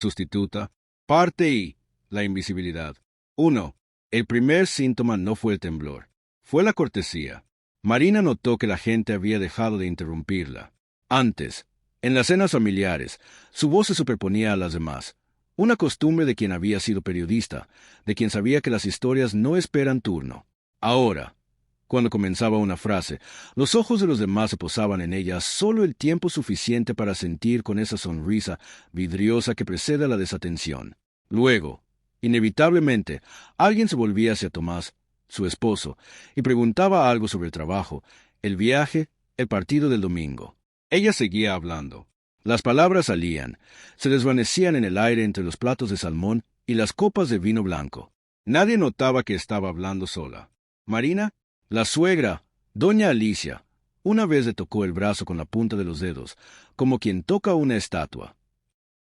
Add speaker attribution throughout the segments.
Speaker 1: Sustituta. Parte I. La invisibilidad. 1. El primer síntoma no fue el temblor. Fue la cortesía. Marina notó que la gente había dejado de interrumpirla. Antes, en las cenas familiares, su voz se superponía a las demás. Una costumbre de quien había sido periodista, de quien sabía que las historias no esperan turno. Ahora, cuando comenzaba una frase, los ojos de los demás se posaban en ella solo el tiempo suficiente para sentir con esa sonrisa vidriosa que precede a la desatención. Luego, inevitablemente, alguien se volvía hacia Tomás, su esposo, y preguntaba algo sobre el trabajo, el viaje, el partido del domingo. Ella seguía hablando. Las palabras salían, se desvanecían en el aire entre los platos de salmón y las copas de vino blanco. Nadie notaba que estaba hablando sola. Marina, la suegra, doña Alicia, una vez le tocó el brazo con la punta de los dedos, como quien toca una estatua.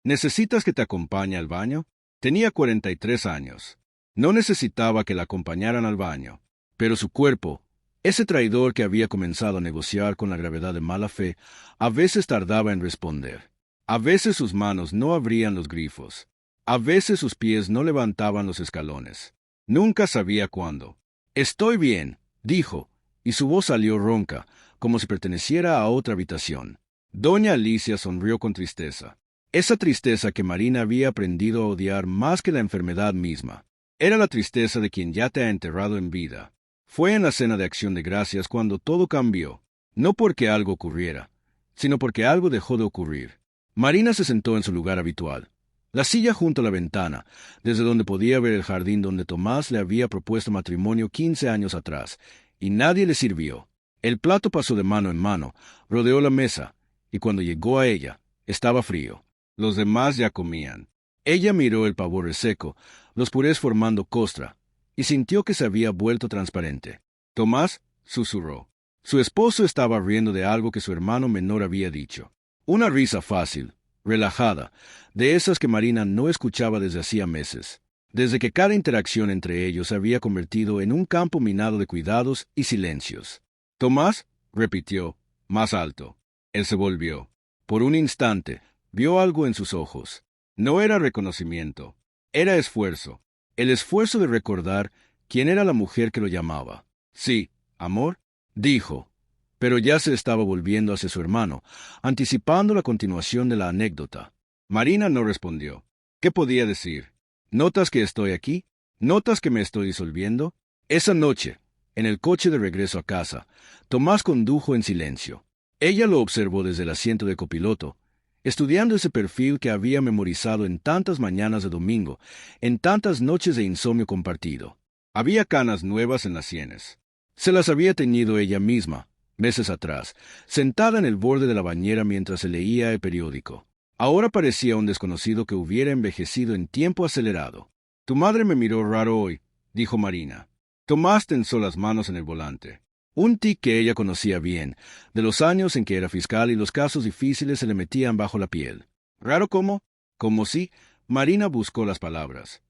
Speaker 1: ¿Necesitas que te acompañe al baño? Tenía 43 años. No necesitaba que la acompañaran al baño, pero su cuerpo, ese traidor que había comenzado a negociar con la gravedad de mala fe, a veces tardaba en responder. A veces sus manos no abrían los grifos. A veces sus pies no levantaban los escalones. Nunca sabía cuándo. «Estoy bien», dijo, y su voz salió ronca, como si perteneciera a otra habitación. Doña Alicia sonrió con tristeza. Esa tristeza que Marina había aprendido a odiar más que la enfermedad misma. Era la tristeza de quien ya te ha enterrado en vida. Fue en la cena de Acción de Gracias cuando todo cambió, no porque algo ocurriera, sino porque algo dejó de ocurrir. Marina se sentó en su lugar habitual, la silla junto a la ventana, desde donde podía ver el jardín donde Tomás le había propuesto matrimonio 15 años atrás, y nadie le sirvió. El plato pasó de mano en mano, rodeó la mesa, y cuando llegó a ella, estaba frío. Los demás ya comían. Ella miró el pavor reseco, los purés formando costra, y sintió que se había vuelto transparente. Tomás susurró. Su esposo estaba riendo de algo que su hermano menor había dicho. Una risa fácil, relajada, de esas que Marina no escuchaba desde hacía meses, desde que cada interacción entre ellos se había convertido en un campo minado de cuidados y silencios. «Tomás», repitió, más alto. Él se volvió. Por un instante, vio algo en sus ojos. No era reconocimiento, era esfuerzo. El esfuerzo de recordar quién era la mujer que lo llamaba. «Sí, amor», dijo, pero ya se estaba volviendo hacia su hermano, anticipando la continuación de la anécdota. Marina no respondió. ¿Qué podía decir? «¿Notas que estoy aquí? ¿Notas que me estoy disolviendo?» Esa noche, en el coche de regreso a casa, Tomás condujo en silencio. Ella lo observó desde el asiento de copiloto, estudiando ese perfil que había memorizado en tantas mañanas de domingo, en tantas noches de insomnio compartido. Había canas nuevas en las sienes. Se las había teñido ella misma, meses atrás, sentada en el borde de la bañera mientras se leía el periódico. Ahora parecía un desconocido que hubiera envejecido en tiempo acelerado. «Tu madre me miró raro hoy», dijo Marina. Tomás tensó las manos en el volante. Un tic que ella conocía bien, de los años en que era fiscal y los casos difíciles se le metían bajo la piel. ¿Raro cómo? Como si... Marina buscó las palabras.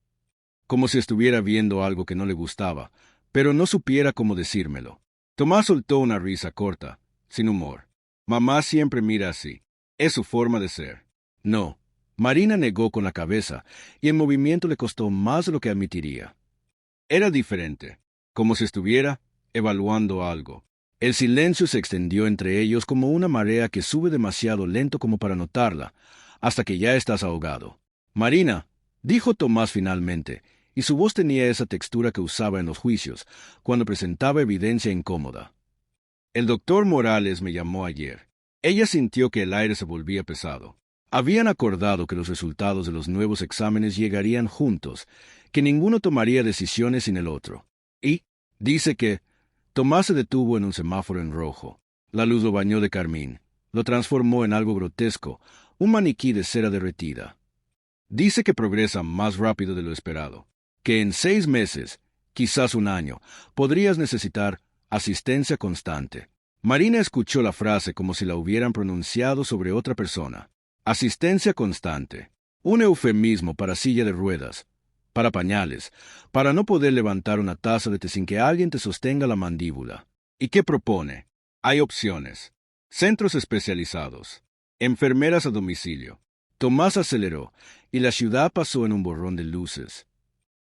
Speaker 1: Como si estuviera viendo algo que no le gustaba, pero no supiera cómo decírmelo. Tomás soltó una risa corta, sin humor. «Mamá siempre mira así. Es su forma de ser». «No». Marina negó con la cabeza, y el movimiento le costó más de lo que admitiría. Era diferente, como si estuviera evaluando algo. El silencio se extendió entre ellos como una marea que sube demasiado lento como para notarla, hasta que ya estás ahogado. «Marina», dijo Tomás finalmente, y su voz tenía esa textura que usaba en los juicios, cuando presentaba evidencia incómoda. «El doctor Morales me llamó ayer». Ella sintió que el aire se volvía pesado. Habían acordado que los resultados de los nuevos exámenes llegarían juntos, que ninguno tomaría decisiones sin el otro. Y, dice que... Tomás se detuvo en un semáforo en rojo. La luz lo bañó de carmín, lo transformó en algo grotesco, un maniquí de cera derretida. Dice que progresa más rápido de lo esperado, que en 6 meses, quizás un año, podrías necesitar asistencia constante. Marina escuchó la frase como si la hubieran pronunciado sobre otra persona. Asistencia constante. Un eufemismo para silla de ruedas, para pañales, para no poder levantar una taza de té sin que alguien te sostenga la mandíbula. ¿Y qué propone? Hay opciones. Centros especializados. Enfermeras a domicilio. Tomás aceleró, y la ciudad pasó en un borrón de luces.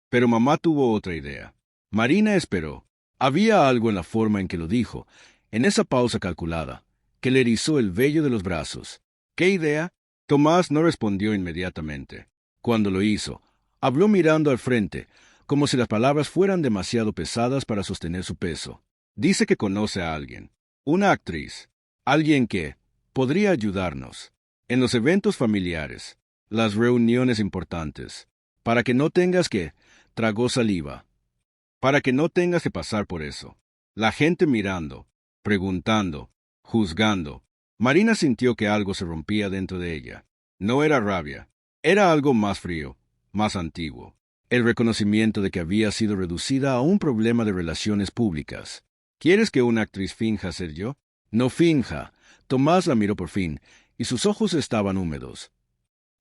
Speaker 1: Pero mamá tuvo otra idea. Marina esperó. Había algo en la forma en que lo dijo, en esa pausa calculada, que le erizó el vello de los brazos. ¿Qué idea? Tomás no respondió inmediatamente. Cuando lo hizo, habló mirando al frente, como si las palabras fueran demasiado pesadas para sostener su peso. Dice que conoce a alguien, una actriz, alguien que podría ayudarnos en los eventos familiares, las reuniones importantes, para que no tengas que, tragó saliva, para que no tengas que pasar por eso. La gente mirando, preguntando, juzgando. Marina sintió que algo se rompía dentro de ella. No era rabia, era algo más frío, más antiguo. El reconocimiento de que había sido reducida a un problema de relaciones públicas. ¿Quieres que una actriz finja ser yo? No finja. Tomás la miró por fin, y sus ojos estaban húmedos.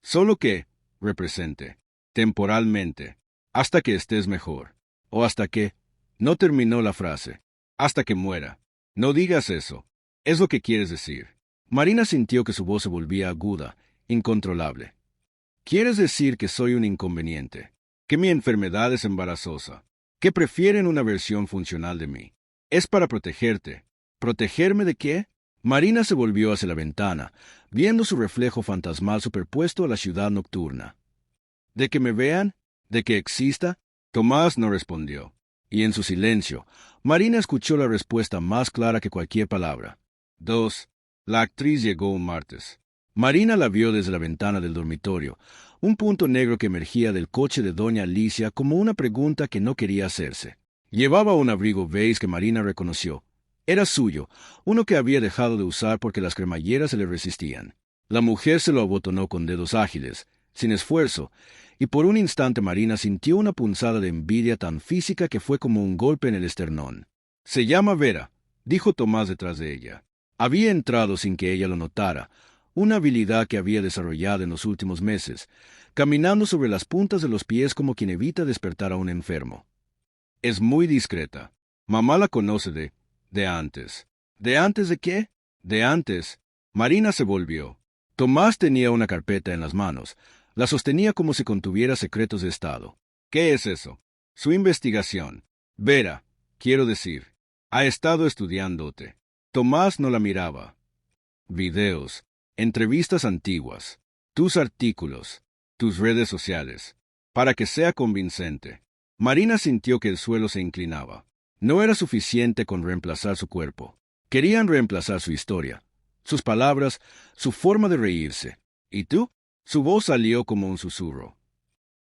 Speaker 1: Solo que, represente, temporalmente, hasta que estés mejor. O hasta que, no terminó la frase, hasta que muera. No digas eso. Es lo que quieres decir. Marina sintió que su voz se volvía aguda, incontrolable. ¿Quieres decir que soy un inconveniente? ¿Que mi enfermedad es embarazosa? ¿Que prefieren una versión funcional de mí? Es para protegerte. ¿Protegerme de qué? Marina se volvió hacia la ventana, viendo su reflejo fantasmal superpuesto a la ciudad nocturna. ¿De que me vean? ¿De que exista? Tomás no respondió, y en su silencio, Marina escuchó la respuesta más clara que cualquier palabra. 2. La actriz llegó un martes. Marina la vio desde la ventana del dormitorio, un punto negro que emergía del coche de doña Alicia como una pregunta que no quería hacerse. Llevaba un abrigo beige que Marina reconoció. Era suyo, uno que había dejado de usar porque las cremalleras se le resistían. La mujer se lo abotonó con dedos ágiles, sin esfuerzo, y por un instante Marina sintió una punzada de envidia tan física que fue como un golpe en el esternón. «Se llama Vera», dijo Tomás detrás de ella. Había entrado sin que ella lo notara, una habilidad que había desarrollado en los últimos meses, caminando sobre las puntas de los pies como quien evita despertar a un enfermo. Es muy discreta. Mamá la conoce de antes. ¿De antes de qué? De antes. Marina se volvió. Tomás tenía una carpeta en las manos. La sostenía como si contuviera secretos de Estado. ¿Qué es eso? Su investigación. Vera, quiero decir, ha estado estudiándote. Tomás no la miraba. Videos, entrevistas antiguas, tus artículos, tus redes sociales, para que sea convincente. Marina sintió que el suelo se inclinaba. No era suficiente con reemplazar su cuerpo. Querían reemplazar su historia, sus palabras, su forma de reírse. ¿Y tú? Su voz salió como un susurro.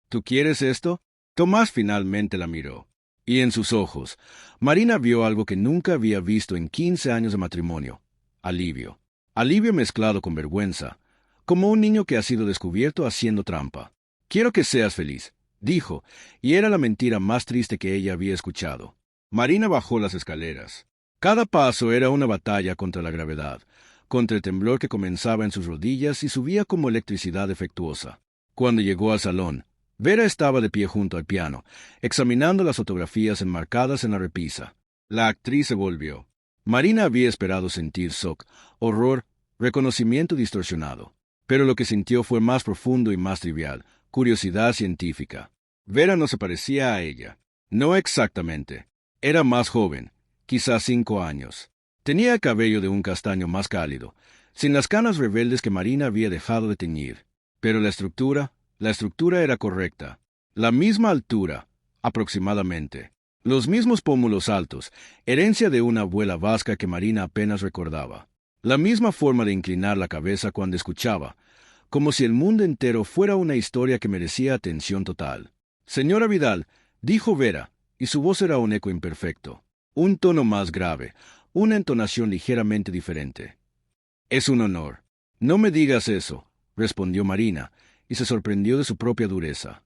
Speaker 1: ¿Tú quieres esto? Tomás finalmente la miró. Y en sus ojos, Marina vio algo que nunca había visto en 15 años de matrimonio. Alivio. Alivio mezclado con vergüenza, como un niño que ha sido descubierto haciendo trampa. Quiero que seas feliz, dijo, y era la mentira más triste que ella había escuchado. Marina bajó las escaleras. Cada paso era una batalla contra la gravedad, contra el temblor que comenzaba en sus rodillas y subía como electricidad defectuosa. Cuando llegó al salón, Vera estaba de pie junto al piano, examinando las fotografías enmarcadas en la repisa. La actriz se volvió. Marina había esperado sentir shock, horror, reconocimiento distorsionado. Pero lo que sintió fue más profundo y más trivial, curiosidad científica. Vera no se parecía a ella. No exactamente. Era más joven, quizás 5 años. Tenía el cabello de un castaño más cálido, sin las canas rebeldes que Marina había dejado de teñir. Pero la estructura era correcta. La misma altura, aproximadamente. Los mismos pómulos altos, herencia de una abuela vasca que Marina apenas recordaba. La misma forma de inclinar la cabeza cuando escuchaba, como si el mundo entero fuera una historia que merecía atención total. «Señora Vidal», dijo Vera, y su voz era un eco imperfecto. Un tono más grave, una entonación ligeramente diferente. «Es un honor». «No me digas eso», respondió Marina, y se sorprendió de su propia dureza.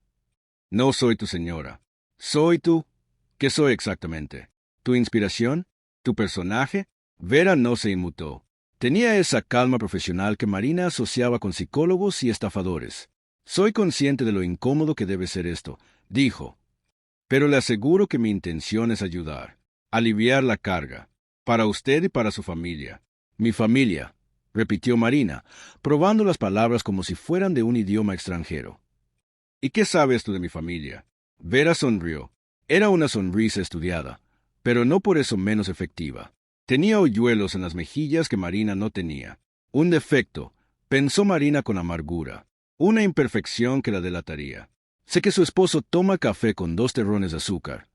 Speaker 1: «No soy tu señora. Soy tú. ¿Qué soy exactamente? ¿Tu inspiración? ¿Tu personaje?» Vera no se inmutó. Tenía esa calma profesional que Marina asociaba con psicólogos y estafadores. «Soy consciente de lo incómodo que debe ser esto», dijo. «Pero le aseguro que mi intención es ayudar, aliviar la carga, para usted y para su familia». «Mi familia», repitió Marina, probando las palabras como si fueran de un idioma extranjero. ¿Y qué sabes tú de mi familia? Vera sonrió. Era una sonrisa estudiada, pero no por eso menos efectiva. Tenía hoyuelos en las mejillas que Marina no tenía. Un defecto, pensó Marina con amargura. Una imperfección que la delataría. Sé que su esposo toma café con 2 terrones de azúcar,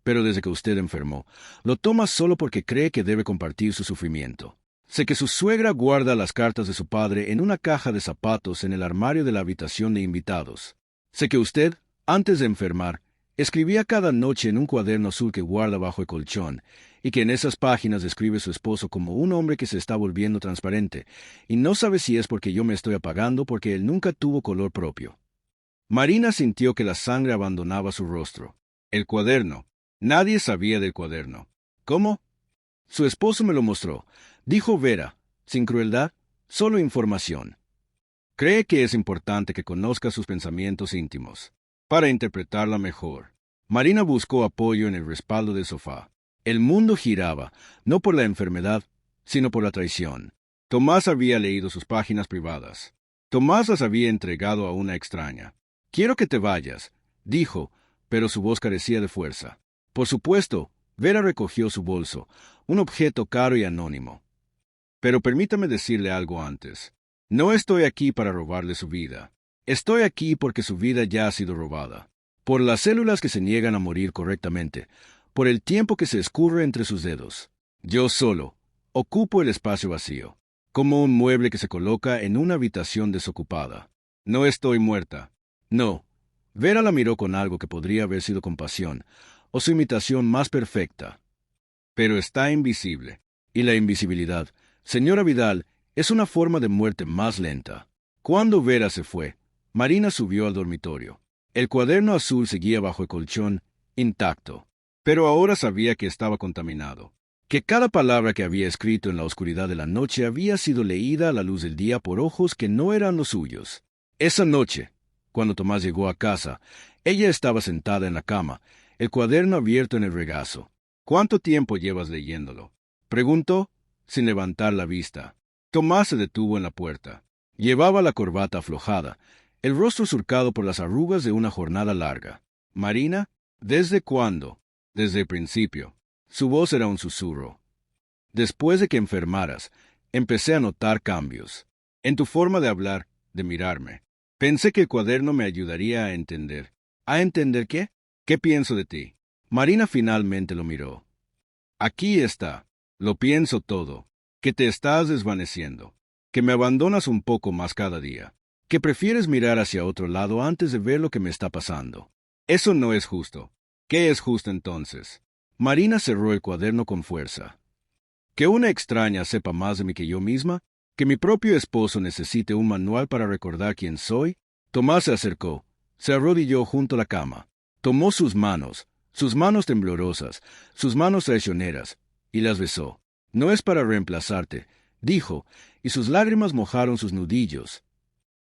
Speaker 1: pero desde que usted enfermó, lo toma solo porque cree que debe compartir su sufrimiento. Sé que su suegra guarda las cartas de su padre en una caja de zapatos en el armario de la habitación de invitados. Sé que usted, antes de enfermar, escribía cada noche en un cuaderno azul que guarda bajo el colchón, y que en esas páginas describe a su esposo como un hombre que se está volviendo transparente, y no sabe si es porque yo me estoy apagando porque él nunca tuvo color propio. Marina sintió que la sangre abandonaba su rostro. El cuaderno. Nadie sabía del cuaderno. ¿Cómo? Su esposo me lo mostró, dijo Vera, sin crueldad, solo información. Cree que es importante que conozca sus pensamientos íntimos, para interpretarla mejor. Marina buscó apoyo en el respaldo del sofá. El mundo giraba, no por la enfermedad, sino por la traición. Tomás había leído sus páginas privadas. Tomás las había entregado a una extraña. Quiero que te vayas, dijo, pero su voz carecía de fuerza. Por supuesto, Vera recogió su bolso, un objeto caro y anónimo. Pero permítame decirle algo antes. No estoy aquí para robarle su vida. Estoy aquí porque su vida ya ha sido robada. Por las células que se niegan a morir correctamente, por el tiempo que se escurre entre sus dedos. Yo solo ocupo el espacio vacío, como un mueble que se coloca en una habitación desocupada. No estoy muerta. No. Vera la miró con algo que podría haber sido compasión, o su imitación más perfecta. Pero está invisible. Y la invisibilidad, señora Vidal, es una forma de muerte más lenta. Cuando Vera se fue, Marina subió al dormitorio. El cuaderno azul seguía bajo el colchón, intacto. Pero ahora sabía que estaba contaminado. Que cada palabra que había escrito en la oscuridad de la noche había sido leída a la luz del día por ojos que no eran los suyos. Esa noche, cuando Tomás llegó a casa, ella estaba sentada en la cama, el cuaderno abierto en el regazo. ¿Cuánto tiempo llevas leyéndolo?, preguntó, sin levantar la vista. Tomás se detuvo en la puerta. Llevaba la corbata aflojada, el rostro surcado por las arrugas de una jornada larga. Marina, ¿desde cuándo? Desde el principio. Su voz era un susurro. Después de que enfermaras, empecé a notar cambios. En tu forma de hablar, de mirarme. Pensé que el cuaderno me ayudaría a entender. ¿A entender qué? ¿Qué pienso de ti? Marina finalmente lo miró. Aquí está. Lo pienso todo. Que te estás desvaneciendo. Que me abandonas un poco más cada día. Que prefieres mirar hacia otro lado antes de ver lo que me está pasando. Eso no es justo. ¿Qué es justo entonces? Marina cerró el cuaderno con fuerza. ¿Que una extraña sepa más de mí que yo misma? ¿Que mi propio esposo necesite un manual para recordar quién soy? Tomás se acercó, se arrodilló junto a la cama, tomó sus manos temblorosas, sus manos traicioneras, y las besó. No es para reemplazarte, dijo, y sus lágrimas mojaron sus nudillos.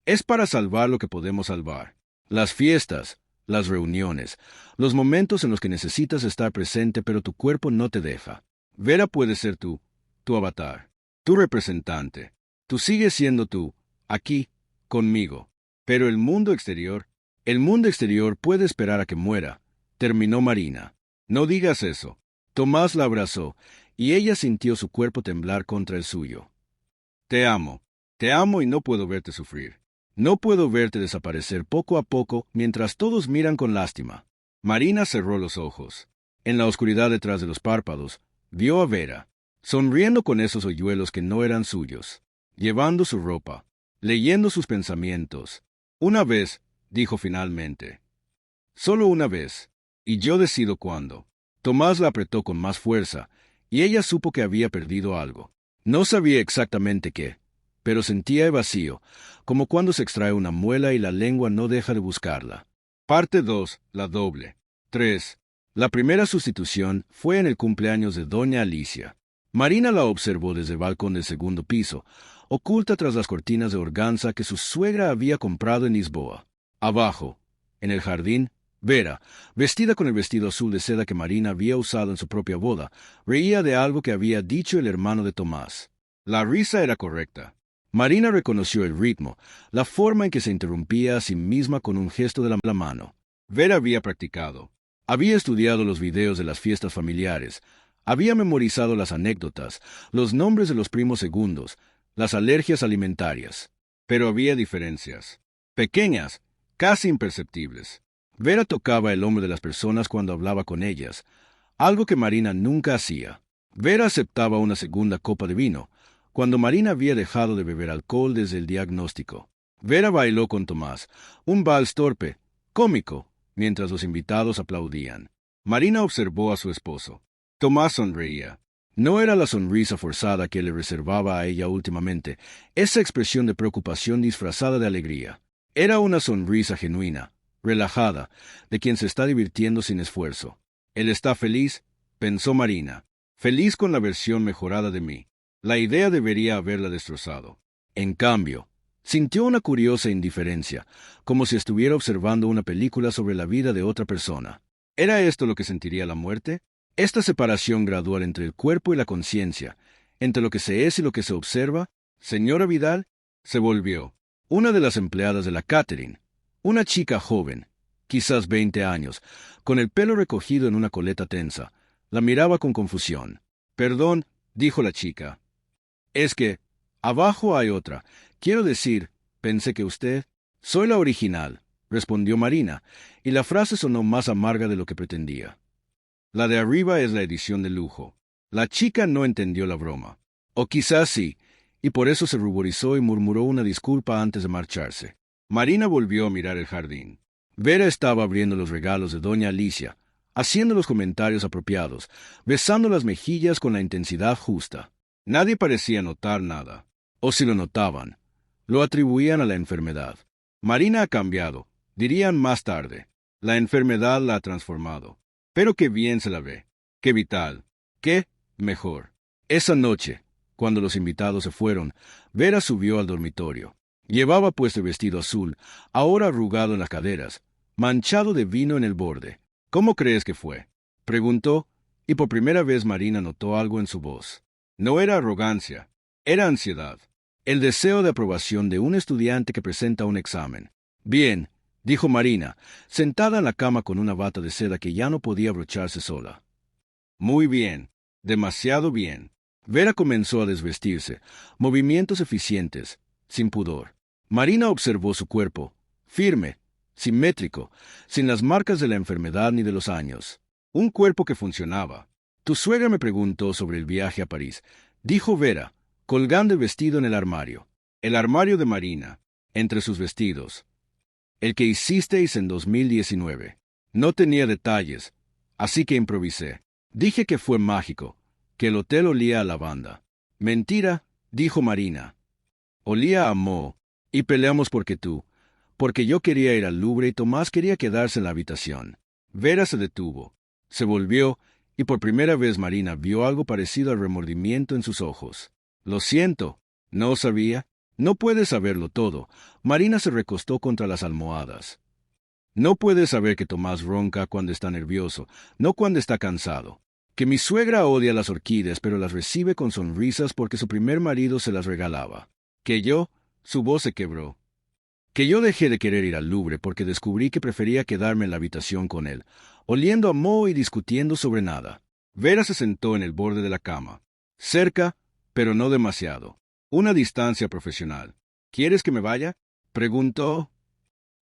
Speaker 1: Es para salvar lo que podemos salvar. Las fiestas, las reuniones, los momentos en los que necesitas estar presente pero tu cuerpo no te deja. Vera puede ser tú, tu avatar, tu representante. Tú sigues siendo tú, aquí, conmigo. Pero el mundo exterior puede esperar a que muera, terminó Marina. No digas eso. Tomás la abrazó, y ella sintió su cuerpo temblar contra el suyo. Te amo y no puedo verte sufrir. No puedo verte desaparecer poco a poco mientras todos miran con lástima. Marina cerró los ojos. En la oscuridad detrás de los párpados, vio a Vera, sonriendo con esos hoyuelos que no eran suyos, llevando su ropa, leyendo sus pensamientos. Una vez, dijo finalmente. Solo una vez, y yo decido cuándo. Tomás la apretó con más fuerza, y ella supo que había perdido algo. No sabía exactamente qué, pero sentía el vacío, como cuando se extrae una muela y la lengua no deja de buscarla. Parte 2. La doble. 3. La primera sustitución fue en el cumpleaños de doña Alicia. Marina la observó desde el balcón del segundo piso, oculta tras las cortinas de organza que su suegra había comprado en Lisboa. Abajo, en el jardín, Vera, vestida con el vestido azul de seda que Marina había usado en su propia boda, reía de algo que había dicho el hermano de Tomás. La risa era correcta. Marina reconoció el ritmo, la forma en que se interrumpía a sí misma con un gesto de la mano. Vera había practicado. Había estudiado los videos de las fiestas familiares. Había memorizado las anécdotas, los nombres de los primos segundos, las alergias alimentarias. Pero había diferencias. Pequeñas, casi imperceptibles. Vera tocaba el hombro de las personas cuando hablaba con ellas, algo que Marina nunca hacía. Vera aceptaba una segunda copa de vino, cuando Marina había dejado de beber alcohol desde el diagnóstico. Vera bailó con Tomás, un vals torpe, cómico, mientras los invitados aplaudían. Marina observó a su esposo. Tomás sonreía. No era la sonrisa forzada que le reservaba a ella últimamente, esa expresión de preocupación disfrazada de alegría. Era una sonrisa genuina, relajada, de quien se está divirtiendo sin esfuerzo. Él está feliz, pensó Marina, feliz con la versión mejorada de mí. La idea debería haberla destrozado. En cambio, sintió una curiosa indiferencia, como si estuviera observando una película sobre la vida de otra persona. ¿Era esto lo que sentiría la muerte? Esta separación gradual entre el cuerpo y la conciencia, entre lo que se es y lo que se observa. Señora Vidal se volvió. Una de las empleadas de la catering, una chica joven, quizás 20 años, con el pelo recogido en una coleta tensa, la miraba con confusión. Perdón, dijo la chica. Es que, abajo hay otra. Quiero decir, pensé que usted... Soy la original, respondió Marina, y la frase sonó más amarga de lo que pretendía. La de arriba es la edición de lujo. La chica no entendió la broma. O quizás sí, y por eso se ruborizó y murmuró una disculpa antes de marcharse. Marina volvió a mirar el jardín. Vera estaba abriendo los regalos de doña Alicia, haciendo los comentarios apropiados, besando las mejillas con la intensidad justa. Nadie parecía notar nada. O si lo notaban, lo atribuían a la enfermedad. Marina ha cambiado, dirían más tarde. La enfermedad la ha transformado. Pero qué bien se la ve. Qué vital. Qué mejor. Esa noche, cuando los invitados se fueron, Vera subió al dormitorio. Llevaba puesto el vestido azul, ahora arrugado en las caderas, manchado de vino en el borde. ¿Cómo crees que fue?, preguntó, y por primera vez Marina notó algo en su voz. No era arrogancia, era ansiedad, el deseo de aprobación de un estudiante que presenta un examen. Bien, dijo Marina, sentada en la cama con una bata de seda que ya no podía abrocharse sola. Muy bien, demasiado bien. Vera comenzó a desvestirse, movimientos eficientes, sin pudor. Marina observó su cuerpo, firme, simétrico, sin las marcas de la enfermedad ni de los años. Un cuerpo que funcionaba. Tu suegra me preguntó sobre el viaje a París, dijo Vera, colgando el vestido en el armario. El armario de Marina, entre sus vestidos. El que hicisteis en 2019. No tenía detalles, así que improvisé. Dije que fue mágico, que el hotel olía a lavanda. Mentira, dijo Marina. Olía a moho, y peleamos porque yo quería ir al Louvre y Tomás quería quedarse en la habitación. Vera se detuvo, se volvió, y por primera vez Marina vio algo parecido al remordimiento en sus ojos. Lo siento, no sabía. No puedes saberlo todo. Marina se recostó contra las almohadas. No puedes saber que Tomás ronca cuando está nervioso, no cuando está cansado. Que mi suegra odia las orquídeas, pero las recibe con sonrisas porque su primer marido se las regalaba. Que yo, su voz se quebró. Que yo dejé de querer ir al Louvre porque descubrí que prefería quedarme en la habitación con él, oliendo a moho y discutiendo sobre nada. Vera se sentó en el borde de la cama. Cerca, pero no demasiado. Una distancia profesional. ¿Quieres que me vaya?, preguntó.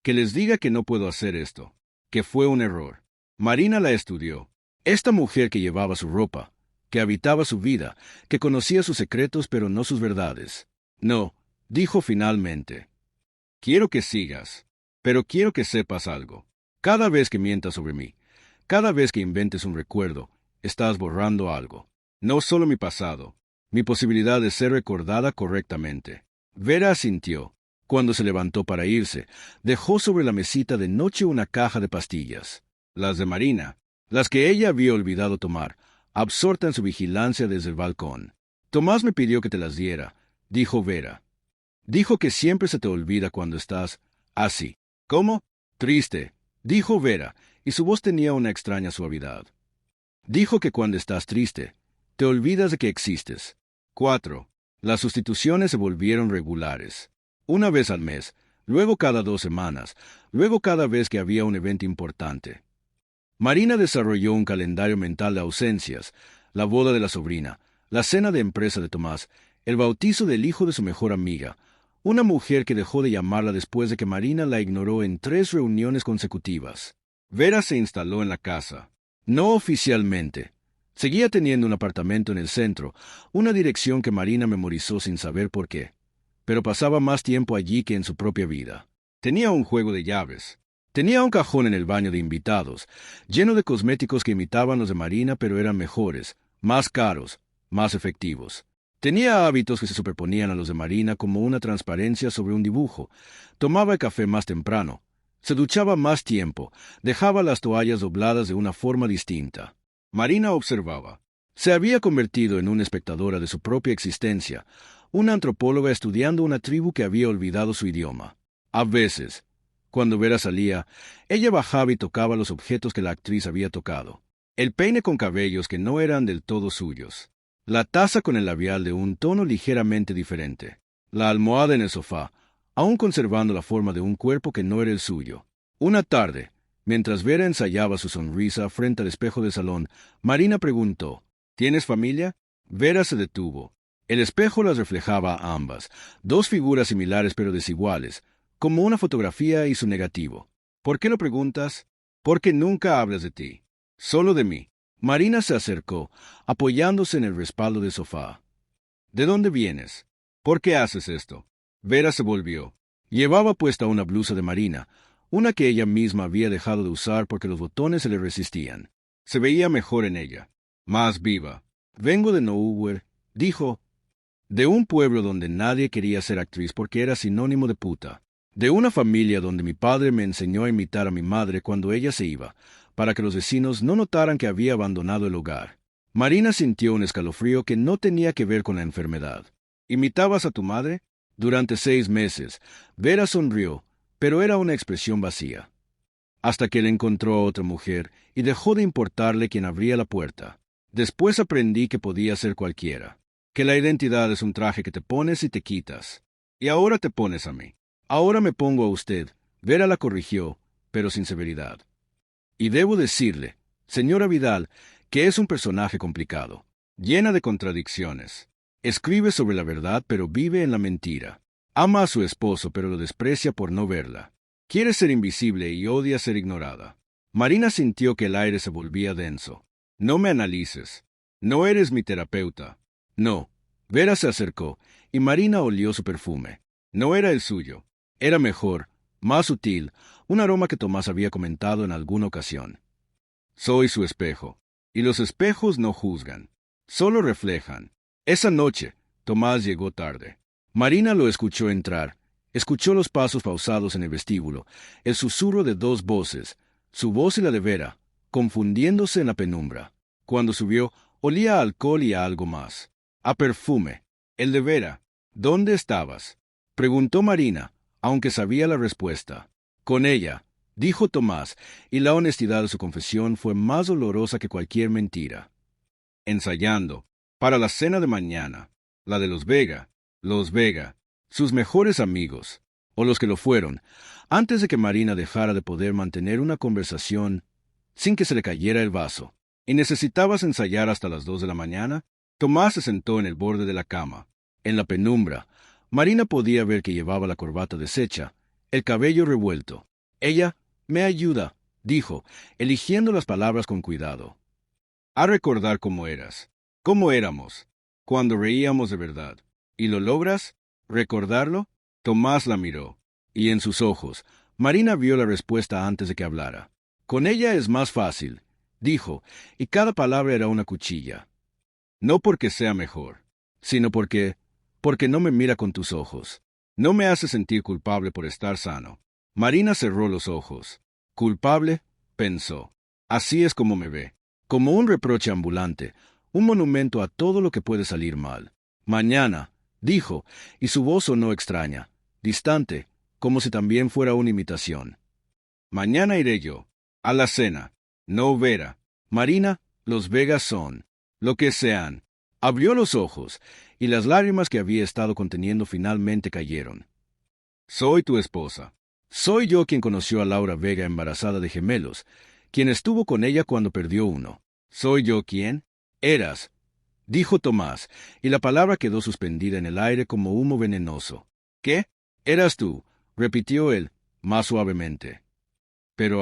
Speaker 1: Que les diga que no puedo hacer esto. Que fue un error. Marina la estudió. Esta mujer que llevaba su ropa, que habitaba su vida, que conocía sus secretos pero no sus verdades. No, dijo finalmente. Quiero que sigas, pero quiero que sepas algo. Cada vez que mientas sobre mí, cada vez que inventes un recuerdo, estás borrando algo. No solo mi pasado, mi posibilidad de ser recordada correctamente. Vera asintió. Cuando se levantó para irse, dejó sobre la mesita de noche una caja de pastillas. Las de Marina, las que ella había olvidado tomar, absorta en su vigilancia desde el balcón. Tomás me pidió que te las diera, dijo Vera. Dijo que siempre se te olvida cuando estás así. ¿Cómo? Triste, dijo Vera, y su voz tenía una extraña suavidad. Dijo que cuando estás triste, te olvidas de que existes. 4. Las sustituciones se volvieron regulares. Una vez al mes, luego cada 2 semanas, luego cada vez que había un evento importante. Marina desarrolló un calendario mental de ausencias: la boda de la sobrina, la cena de empresa de Tomás, el bautizo del hijo de su mejor amiga, una mujer que dejó de llamarla después de que Marina la ignoró en 3 reuniones consecutivas. Vera se instaló en la casa. No oficialmente. Seguía teniendo un apartamento en el centro, una dirección que Marina memorizó sin saber por qué, pero pasaba más tiempo allí que en su propia vida. Tenía un juego de llaves. Tenía un cajón en el baño de invitados, lleno de cosméticos que imitaban los de Marina, pero eran mejores, más caros, más efectivos. Tenía hábitos que se superponían a los de Marina como una transparencia sobre un dibujo. Tomaba el café más temprano. Se duchaba más tiempo. Dejaba las toallas dobladas de una forma distinta. Marina observaba. Se había convertido en una espectadora de su propia existencia, una antropóloga estudiando una tribu que había olvidado su idioma. A veces, cuando Vera salía, ella bajaba y tocaba los objetos que la actriz había tocado. El peine con cabellos que no eran del todo suyos. La taza con el labial de un tono ligeramente diferente. La almohada en el sofá, aún conservando la forma de un cuerpo que no era el suyo. Una tarde, mientras Vera ensayaba su sonrisa frente al espejo del salón, Marina preguntó: ¿Tienes familia? Vera se detuvo. El espejo las reflejaba a ambas, 2 figuras similares pero desiguales, como una fotografía y su negativo. ¿Por qué lo preguntas? Porque nunca hablas de ti, solo de mí. Marina se acercó, apoyándose en el respaldo del sofá. ¿De dónde vienes? ¿Por qué haces esto? Vera se volvió. Llevaba puesta una blusa de Marina, una que ella misma había dejado de usar porque los botones se le resistían. Se veía mejor en ella, más viva. Vengo de Nowhere, dijo, de un pueblo donde nadie quería ser actriz porque era sinónimo de puta. De una familia donde mi padre me enseñó a imitar a mi madre cuando ella se iba, para que los vecinos no notaran que había abandonado el hogar. Marina sintió un escalofrío que no tenía que ver con la enfermedad. ¿Imitabas a tu madre? Durante 6 meses, Vera sonrió, pero era una expresión vacía. Hasta que él encontró a otra mujer y dejó de importarle quién abría la puerta. Después aprendí que podía ser cualquiera, que la identidad es un traje que te pones y te quitas. Y ahora te pones a mí. Ahora me pongo a usted. Vera la corrigió, pero sin severidad. Y debo decirle, señora Vidal, que es un personaje complicado, llena de contradicciones. Escribe sobre la verdad, pero vive en la mentira. Ama a su esposo, pero lo desprecia por no verla. Quiere ser invisible y odia ser ignorada. Marina sintió que el aire se volvía denso. No me analices. No eres mi terapeuta. No. Vera se acercó, y Marina olió su perfume. No era el suyo. Era mejor, más sutil, un aroma que Tomás había comentado en alguna ocasión. Soy su espejo. Y los espejos no juzgan, solo reflejan. Esa noche, Tomás llegó tarde. Marina lo escuchó entrar, escuchó los pasos pausados en el vestíbulo, el susurro de 2 voces, su voz y la de Vera, confundiéndose en la penumbra. Cuando subió, olía a alcohol y a algo más. A perfume. El de Vera. ¿Dónde estabas? Preguntó Marina, aunque sabía la respuesta. Con ella, dijo Tomás, y la honestidad de su confesión fue más dolorosa que cualquier mentira. Ensayando, para la cena de mañana, la de los Vega, sus mejores amigos, o los que lo fueron, antes de que Marina dejara de poder mantener una conversación sin que se le cayera el vaso. ¿Y necesitabas ensayar hasta las 2 de la mañana? Tomás se sentó en el borde de la cama. En la penumbra, Marina podía ver que llevaba la corbata deshecha, el cabello revuelto. Ella, me ayuda, dijo, eligiendo las palabras con cuidado. A recordar cómo eras, cómo éramos, cuando reíamos de verdad. ¿Y lo logras? ¿Recordarlo? Tomás la miró, y en sus ojos, Marina vio la respuesta antes de que hablara. Con ella es más fácil, dijo, y cada palabra era una cuchilla. No porque sea mejor, sino porque no me mira con tus ojos. No me hace sentir culpable por estar sano. Marina cerró los ojos. ¿Culpable? Pensó. Así es como me ve. Como un reproche ambulante, un monumento a todo lo que puede salir mal. Mañana, dijo, y su voz sonó extraña, distante, como si también fuera una imitación. Mañana iré yo. A la cena. No Vera. Marina, los Vegas son lo que sean. Abrió los ojos, y las lágrimas que había estado conteniendo finalmente cayeron. Soy tu esposa. Soy yo quien conoció a Laura Vega embarazada de gemelos, quien estuvo con ella cuando perdió uno. ¿Soy yo quien? Eras, dijo Tomás, y la palabra quedó suspendida en el aire como humo venenoso. ¿Qué? Eras tú, repitió él, más suavemente. Pero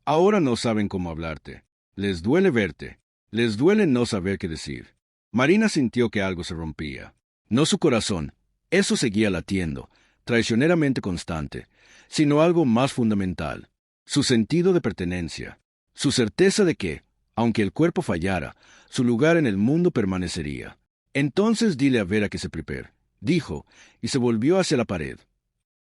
Speaker 1: ahora no saben cómo hablarte. Les duele verte. Les duele no saber qué decir. Marina sintió que algo se rompía. No su corazón, eso seguía latiendo, traicioneramente constante, sino algo más fundamental, su sentido de pertenencia, su certeza de que, aunque el cuerpo fallara, su lugar en el mundo permanecería. Entonces dile a Vera que se prepare, dijo, y se volvió hacia la pared.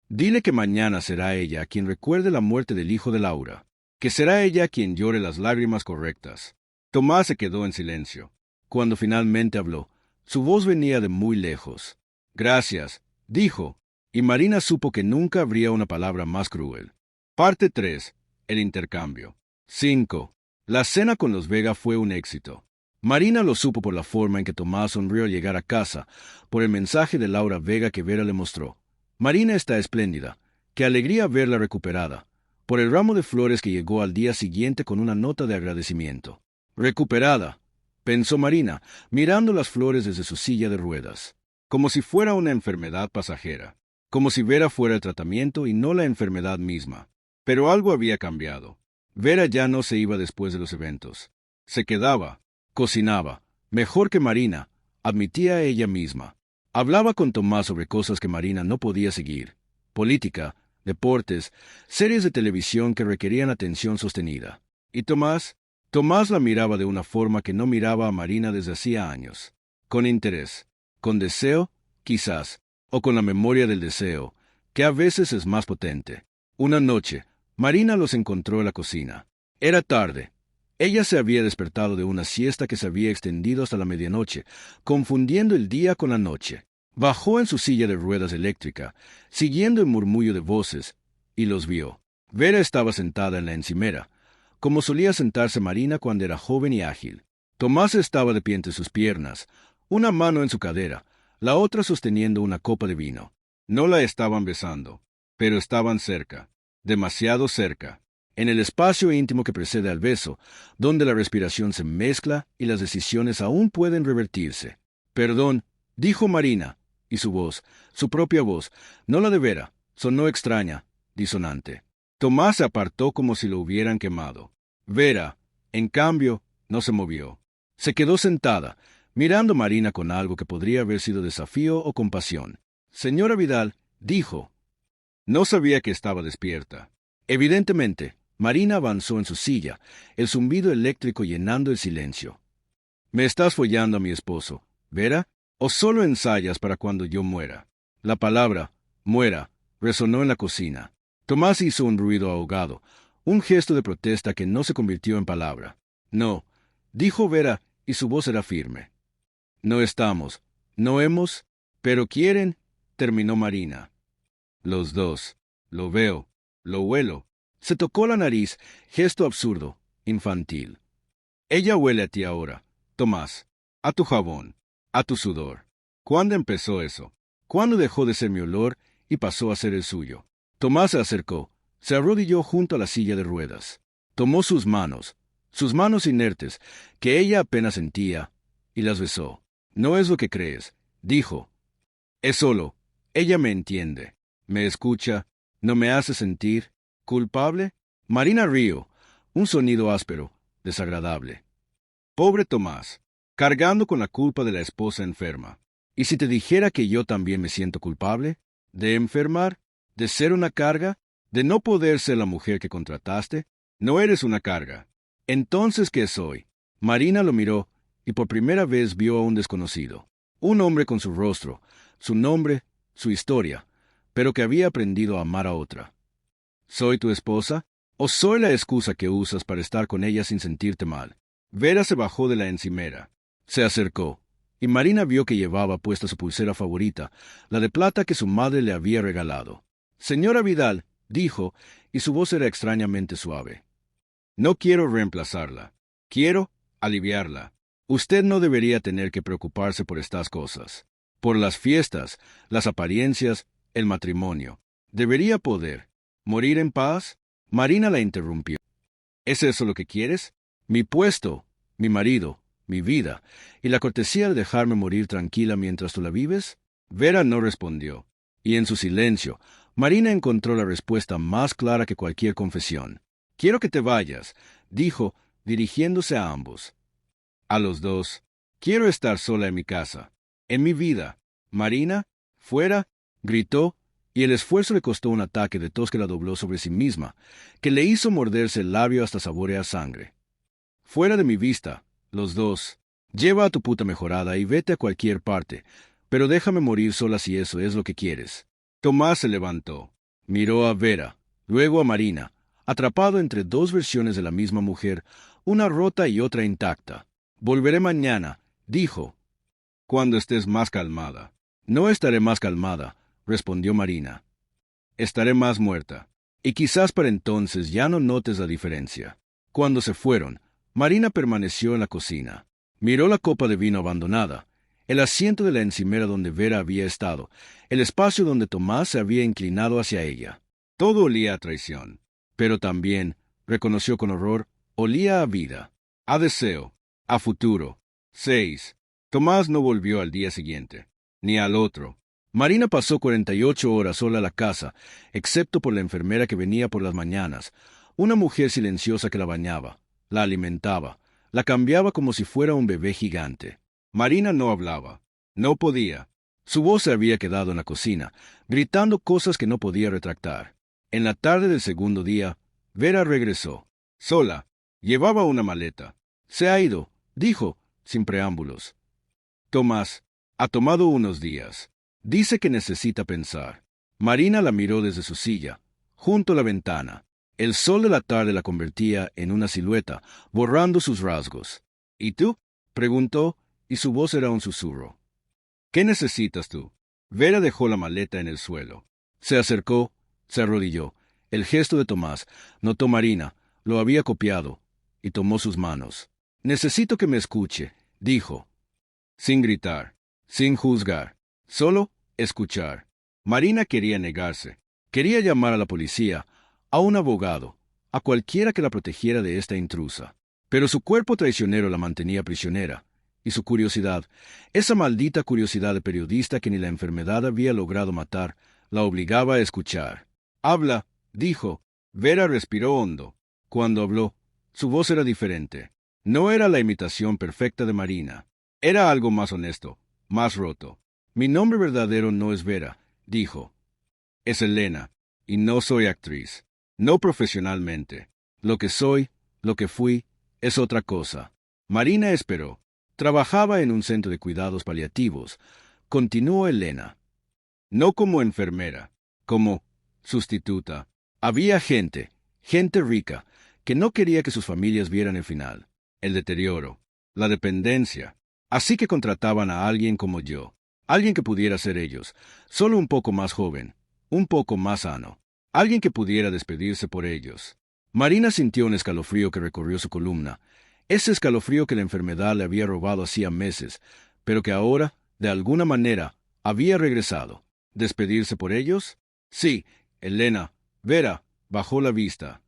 Speaker 1: Dile que mañana será ella quien recuerde la muerte del hijo de Laura, que será ella quien llore las lágrimas correctas. Tomás se quedó en silencio. Cuando finalmente habló, su voz venía de muy lejos. Gracias, dijo, y Marina supo que nunca habría una palabra más cruel. Parte 3. El intercambio. 5. La cena con los Vega fue un éxito. Marina lo supo por la forma en que Tomás sonrió al llegar a casa, por el mensaje de Laura Vega que Vera le mostró. Marina está espléndida. Qué alegría verla recuperada. Por el ramo de flores que llegó al día siguiente con una nota de agradecimiento. Recuperada, pensó Marina, mirando las flores desde su silla de ruedas. Como si fuera una enfermedad pasajera. Como si Vera fuera el tratamiento y no la enfermedad misma. Pero algo había cambiado. Vera ya no se iba después de los eventos. Se quedaba, cocinaba, mejor que Marina, admitía ella misma. Hablaba con Tomás sobre cosas que Marina no podía seguir. Política, deportes, series de televisión que requerían atención sostenida. ¿Y Tomás? Tomás la miraba de una forma que no miraba a Marina desde hacía años. Con interés, con deseo, quizás, o con la memoria del deseo, que a veces es más potente. Una noche, Marina los encontró en la cocina. Era tarde. Ella se había despertado de una siesta que se había extendido hasta la medianoche, confundiendo el día con la noche. Bajó en su silla de ruedas eléctrica, siguiendo el murmullo de voces, y los vio. Vera estaba sentada en la encimera, como solía sentarse Marina cuando era joven y ágil. Tomás estaba de pie entre sus piernas, una mano en su cadera, la otra sosteniendo una copa de vino. No la estaban besando, pero estaban cerca, demasiado cerca, en el espacio íntimo que precede al beso, donde la respiración se mezcla y las decisiones aún pueden revertirse. Perdón, dijo Marina, y su voz, su propia voz, no la de Vera, sonó extraña, disonante. Tomás se apartó como si lo hubieran quemado. Vera, en cambio, no se movió. Se quedó sentada, mirando a Marina con algo que podría haber sido desafío o compasión. Señora Vidal, dijo. No sabía que estaba despierta. Evidentemente, Marina avanzó en su silla, el zumbido eléctrico llenando el silencio. ¿Me estás follando a mi esposo, Vera? ¿O solo ensayas para cuando yo muera? La palabra, muera, resonó en la cocina. Tomás hizo un ruido ahogado, un gesto de protesta que no se convirtió en palabra. No, dijo Vera, y su voz era firme. No estamos, no hemos, pero quieren, terminó Marina. Los dos. Lo veo, lo huelo. Se tocó la nariz, gesto absurdo, infantil. Ella huele a ti ahora, Tomás, a tu jabón, a tu sudor. ¿Cuándo empezó eso? ¿Cuándo dejó de ser mi olor y pasó a ser el suyo? Tomás se acercó, se arrodilló junto a la silla de ruedas. Tomó sus manos inertes, que ella apenas sentía, y las besó. No es lo que crees, dijo. Es solo, ella me entiende, me escucha, no me hace sentir culpable. Marina rió, un sonido áspero, desagradable. Pobre Tomás, cargando con la culpa de la esposa enferma. ¿Y si te dijera que yo también me siento culpable? ¿De enfermar? ¿De ser una carga? ¿De no poder ser la mujer que contrataste? No eres una carga. ¿Entonces qué soy? Marina lo miró, y por primera vez vio a un desconocido. Un hombre con su rostro, su nombre, su historia, pero que había aprendido a amar a otra. ¿Soy tu esposa? ¿O soy la excusa que usas para estar con ella sin sentirte mal? Vera se bajó de la encimera. Se acercó, y Marina vio que llevaba puesta su pulsera favorita, la de plata que su madre le había regalado. Señora Vidal, dijo, y su voz era extrañamente suave. No quiero reemplazarla. Quiero aliviarla. Usted no debería tener que preocuparse por estas cosas. Por las fiestas, las apariencias, el matrimonio. Debería poder morir en paz. Marina la interrumpió. ¿Es eso lo que quieres? Mi puesto, mi marido, mi vida, y la cortesía de dejarme morir tranquila mientras tú la vives? Vera no respondió, y en su silencio, Marina encontró la respuesta más clara que cualquier confesión. Quiero que te vayas, dijo, dirigiéndose a ambos. A los dos. Quiero estar sola en mi casa, en mi vida. Marina, fuera, gritó, y el esfuerzo le costó un ataque de tos que la dobló sobre sí misma, que le hizo morderse el labio hasta saborear sangre. Fuera de mi vista, los dos. Lleva a tu puta mejorada y vete a cualquier parte, pero déjame morir sola si eso es lo que quieres. Tomás se levantó, miró a Vera, luego a Marina, atrapado entre dos versiones de la misma mujer, una rota y otra intacta. Volveré mañana, dijo, cuando estés más calmada. No estaré más calmada, respondió Marina. Estaré más muerta. Y quizás para entonces ya no notes la diferencia. Cuando se fueron, Marina permaneció en la cocina. Miró la copa de vino abandonada, el asiento de la encimera donde Vera había estado, el espacio donde Tomás se había inclinado hacia ella. Todo olía a traición, pero también, reconoció con horror, olía a vida, a deseo, a futuro. 6. Tomás no volvió al día siguiente, ni al otro. Marina pasó 48 horas sola a la casa, excepto por la enfermera que venía por las mañanas, una mujer silenciosa que la bañaba, la alimentaba, la cambiaba como si fuera un bebé gigante. Marina no hablaba, no podía. Su voz se había quedado en la cocina, gritando cosas que no podía retractar. En la tarde del segundo día, Vera regresó, sola, llevaba una maleta. Se ha ido, dijo, sin preámbulos. Tomás, ha tomado unos días. Dice que necesita pensar. Marina la miró desde su silla, junto a la ventana. El sol de la tarde la convertía en una silueta, borrando sus rasgos. ¿Y tú? Preguntó, y su voz era un susurro. ¿Qué necesitas tú? Vera dejó la maleta en el suelo. Se acercó, se arrodilló. El gesto de Tomás, notó Marina, lo había copiado, y tomó sus manos. Necesito que me escuche, dijo. Sin gritar, sin juzgar, solo escuchar. Marina quería negarse. Quería llamar a la policía, a un abogado, a cualquiera que la protegiera de esta intrusa. Pero su cuerpo traicionero la mantenía prisionera, y su curiosidad, esa maldita curiosidad de periodista que ni la enfermedad había logrado matar, la obligaba a escuchar. Habla, dijo. Vera respiró hondo. Cuando habló, su voz era diferente. No era la imitación perfecta de Marina. Era algo más honesto, más roto. Mi nombre verdadero no es Vera, dijo. Es Elena, y no soy actriz. No profesionalmente. Lo que soy, lo que fui, es otra cosa. Marina esperó. Trabajaba en un centro de cuidados paliativos. Continuó Elena. No como enfermera, como sustituta. Había gente rica, que no quería que sus familias vieran el final, el deterioro, la dependencia. Así que contrataban a alguien como yo, alguien que pudiera ser ellos, solo un poco más joven, un poco más sano, alguien que pudiera despedirse por ellos. Marina sintió un escalofrío que recorrió su columna, ese escalofrío que la enfermedad le había robado hacía meses, pero que ahora, de alguna manera, había regresado. ¿Despedirse por ellos? Sí, Elena, Vera, bajó la vista.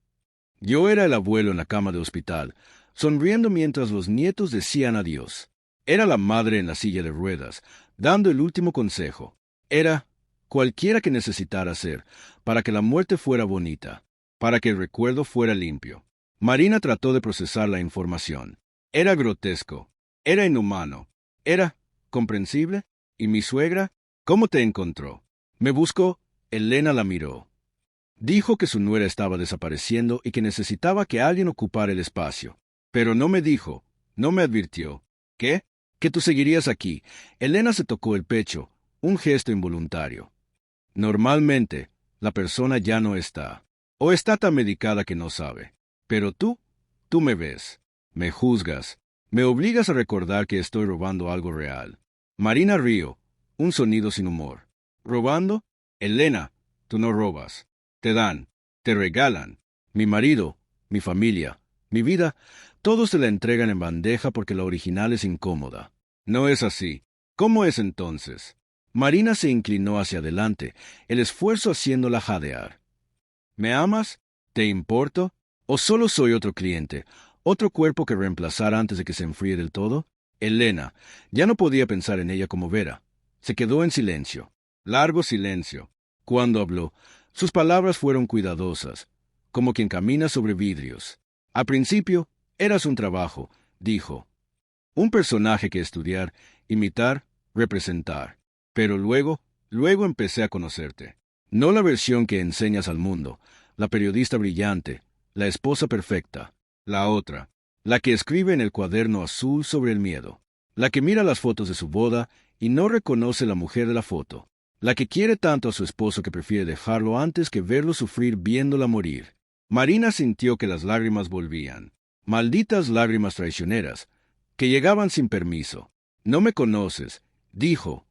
Speaker 1: Yo era el abuelo en la cama de hospital, sonriendo mientras los nietos decían adiós. Era la madre en la silla de ruedas, dando el último consejo. Era cualquiera que necesitara ser, para que la muerte fuera bonita, para que el recuerdo fuera limpio. Marina trató de procesar la información. Era grotesco, era inhumano, era comprensible. ¿Y mi suegra? ¿Cómo te encontró? Me buscó. Elena la miró. Dijo que su nuera estaba desapareciendo y que necesitaba que alguien ocupara el espacio. Pero no me dijo, no me advirtió. ¿Qué? Que tú seguirías aquí. Elena se tocó el pecho, un gesto involuntario. Normalmente, la persona ya no está. O está tan medicada que no sabe. Pero tú me ves, me juzgas, me obligas a recordar que estoy robando algo real. Marina rió, un sonido sin humor. ¿Robando? Elena, tú no robas. Te dan, te regalan. Mi marido, mi familia, Mi vida, todos te la entregan en bandeja porque la original es incómoda. No es así. ¿Cómo es entonces? Marina se inclinó hacia adelante, el esfuerzo haciéndola jadear. ¿Me amas? ¿Te importo? ¿O solo soy otro cliente, otro cuerpo que reemplazar antes de que se enfríe del todo? Elena ya no podía pensar en ella como Vera. Se quedó en silencio. Largo silencio. Cuando habló, sus palabras fueron cuidadosas, como quien camina sobre vidrios. Al principio, eras un trabajo, dijo. Un personaje que estudiar, imitar, representar. Pero luego empecé a conocerte. No la versión que enseñas al mundo, la periodista brillante, la esposa perfecta. La otra, la que escribe en el cuaderno azul sobre el miedo. La que mira las fotos de su boda y no reconoce la mujer de la foto. La que quiere tanto a su esposo que prefiere dejarlo antes que verlo sufrir viéndola morir. Marina sintió que las lágrimas volvían. Malditas lágrimas traicioneras, que llegaban sin permiso. No me conoces, dijo.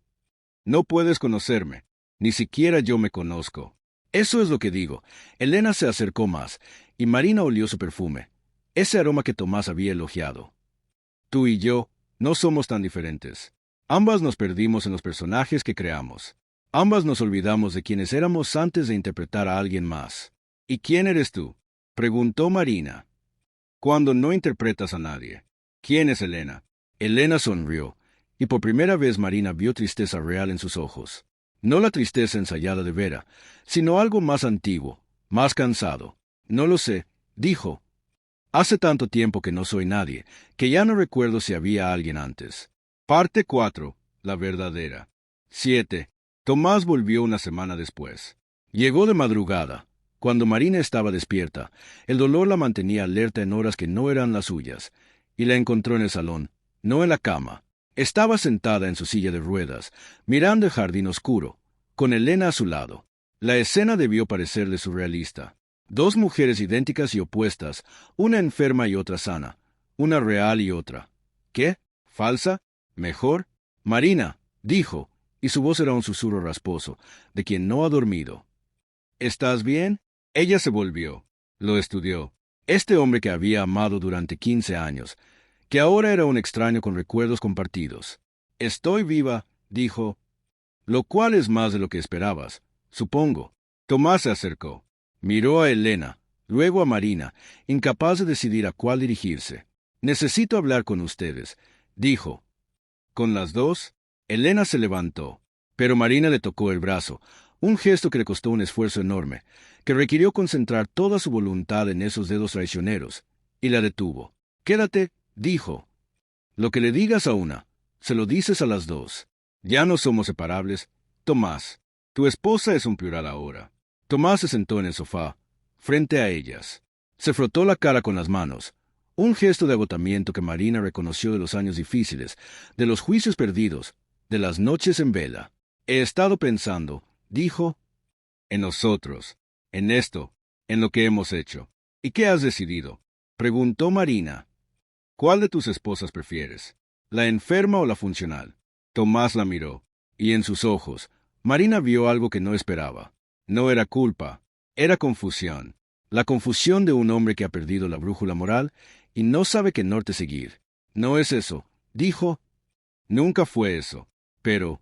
Speaker 1: No puedes conocerme. Ni siquiera yo me conozco. Eso es lo que digo. Elena se acercó más, y Marina olió su perfume, ese aroma que Tomás había elogiado. Tú y yo no somos tan diferentes. Ambas nos perdimos en los personajes que creamos. Ambas nos olvidamos de quienes éramos antes de interpretar a alguien más. ¿Y quién eres tú? Preguntó Marina. Cuando no interpretas a nadie. ¿Quién es Elena? Elena sonrió, y por primera vez Marina vio tristeza real en sus ojos. No la tristeza ensayada de Vera, sino algo más antiguo, más cansado. No lo sé, dijo. Hace tanto tiempo que no soy nadie, que ya no recuerdo si había alguien antes. Parte 4. La verdadera. 7. Tomás volvió una semana después. Llegó de madrugada. Cuando Marina estaba despierta, el dolor la mantenía alerta en horas que no eran las suyas, y la encontró en el salón, no en la cama. Estaba sentada en su silla de ruedas, mirando el jardín oscuro, con Elena a su lado. La escena debió parecerle surrealista. Dos mujeres idénticas y opuestas, una enferma y otra sana, una real y otra. ¿Qué? ¿Falsa? ¿Mejor? Marina, dijo, y su voz era un susurro rasposo, de quien no ha dormido. ¿Estás bien? Ella se volvió. Lo estudió. Este hombre que había amado durante 15 años, que ahora era un extraño con recuerdos compartidos. Estoy viva, dijo, lo cual es más de lo que esperabas, supongo. Tomás se acercó. Miró a Elena, luego a Marina, incapaz de decidir a cuál dirigirse. Necesito hablar con ustedes, dijo. ¿Con las dos? Elena se levantó, pero Marina le tocó el brazo, un gesto que le costó un esfuerzo enorme, que requirió concentrar toda su voluntad en esos dedos traicioneros, y la detuvo. Quédate, dijo. Lo que le digas a una, se lo dices a las dos. Ya no somos separables. Tomás, tu esposa es un plural ahora. Tomás se sentó en el sofá, frente a ellas. Se frotó la cara con las manos, un gesto de agotamiento que Marina reconoció de los años difíciles, de los juicios perdidos, de las noches en vela. He estado pensando, dijo, en nosotros, en esto, en lo que hemos hecho. ¿Y qué has decidido? Preguntó Marina. ¿Cuál de tus esposas prefieres? ¿La enferma o la funcional? Tomás la miró, y en sus ojos, Marina vio algo que no esperaba. No era culpa, era confusión. La confusión de un hombre que ha perdido la brújula moral y no sabe qué norte seguir. No es eso, dijo. Nunca fue eso. Pero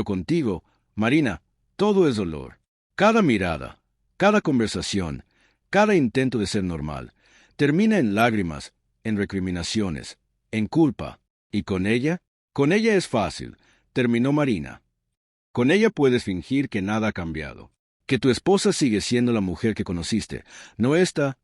Speaker 1: contigo, Marina, todo es dolor. Cada mirada, cada conversación, cada intento de ser normal, termina en lágrimas, en recriminaciones, en culpa. ¿Y con ella? Con ella es fácil, terminó Marina. Con ella puedes fingir que nada ha cambiado, que tu esposa sigue siendo la mujer que conociste, no esta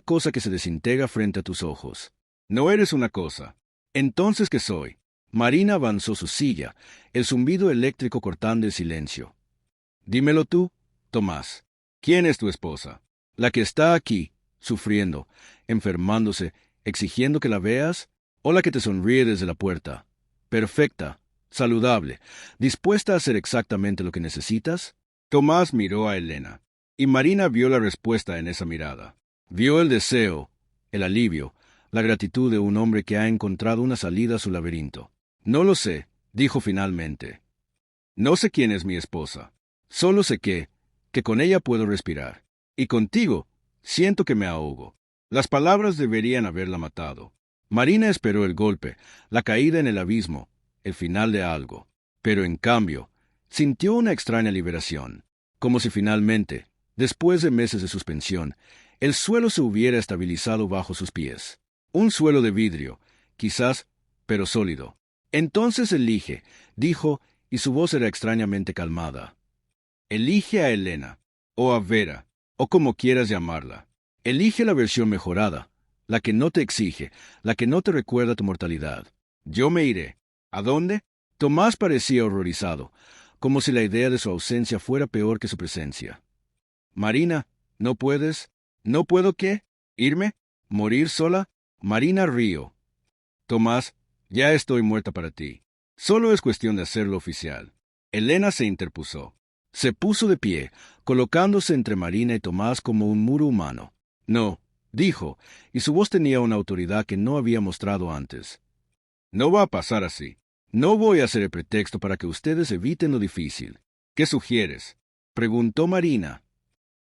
Speaker 1: cosa que se desintegra frente a tus ojos. No eres una cosa. Entonces, ¿qué soy? Marina avanzó su silla, el zumbido eléctrico cortando el silencio. Dímelo tú, Tomás. ¿Quién es tu esposa? ¿La que está aquí, sufriendo, enfermándose, exigiendo que la veas? ¿O la que te sonríe desde la puerta? Perfecta, saludable, dispuesta a hacer exactamente lo que necesitas? Tomás miró a Elena, y Marina vio la respuesta en esa mirada. Vio el deseo, el alivio, la gratitud de un hombre que ha encontrado una salida a su laberinto. No lo sé, dijo finalmente. No sé quién es mi esposa. Solo sé que con ella puedo respirar. Y contigo, siento que me ahogo. Las palabras deberían haberla matado. Marina esperó el golpe, la caída en el abismo, el final de algo. Pero en cambio, sintió una extraña liberación, como si finalmente, después de meses de suspensión, el suelo se hubiera estabilizado bajo sus pies. Un suelo de vidrio, quizás, pero sólido. Entonces elige, dijo, y su voz era extrañamente calmada. Elige a Elena, o a Vera, o como quieras llamarla. Elige la versión mejorada, la que no te exige, la que no te recuerda tu mortalidad. Yo me iré. ¿A dónde? Tomás parecía horrorizado, como si la idea de su ausencia fuera peor que su presencia. Marina, ¿no puedes? ¿No puedo qué? ¿Irme? ¿Morir sola? Marina río. Tomás, ya estoy muerta para ti. Solo es cuestión de hacerlo oficial. Elena se interpuso. Se puso de pie, colocándose entre Marina y Tomás como un muro humano. No, dijo, y su voz tenía una autoridad que no había mostrado antes. No va a pasar así. No voy a ser el pretexto para que ustedes eviten lo difícil. ¿Qué sugieres? Preguntó Marina.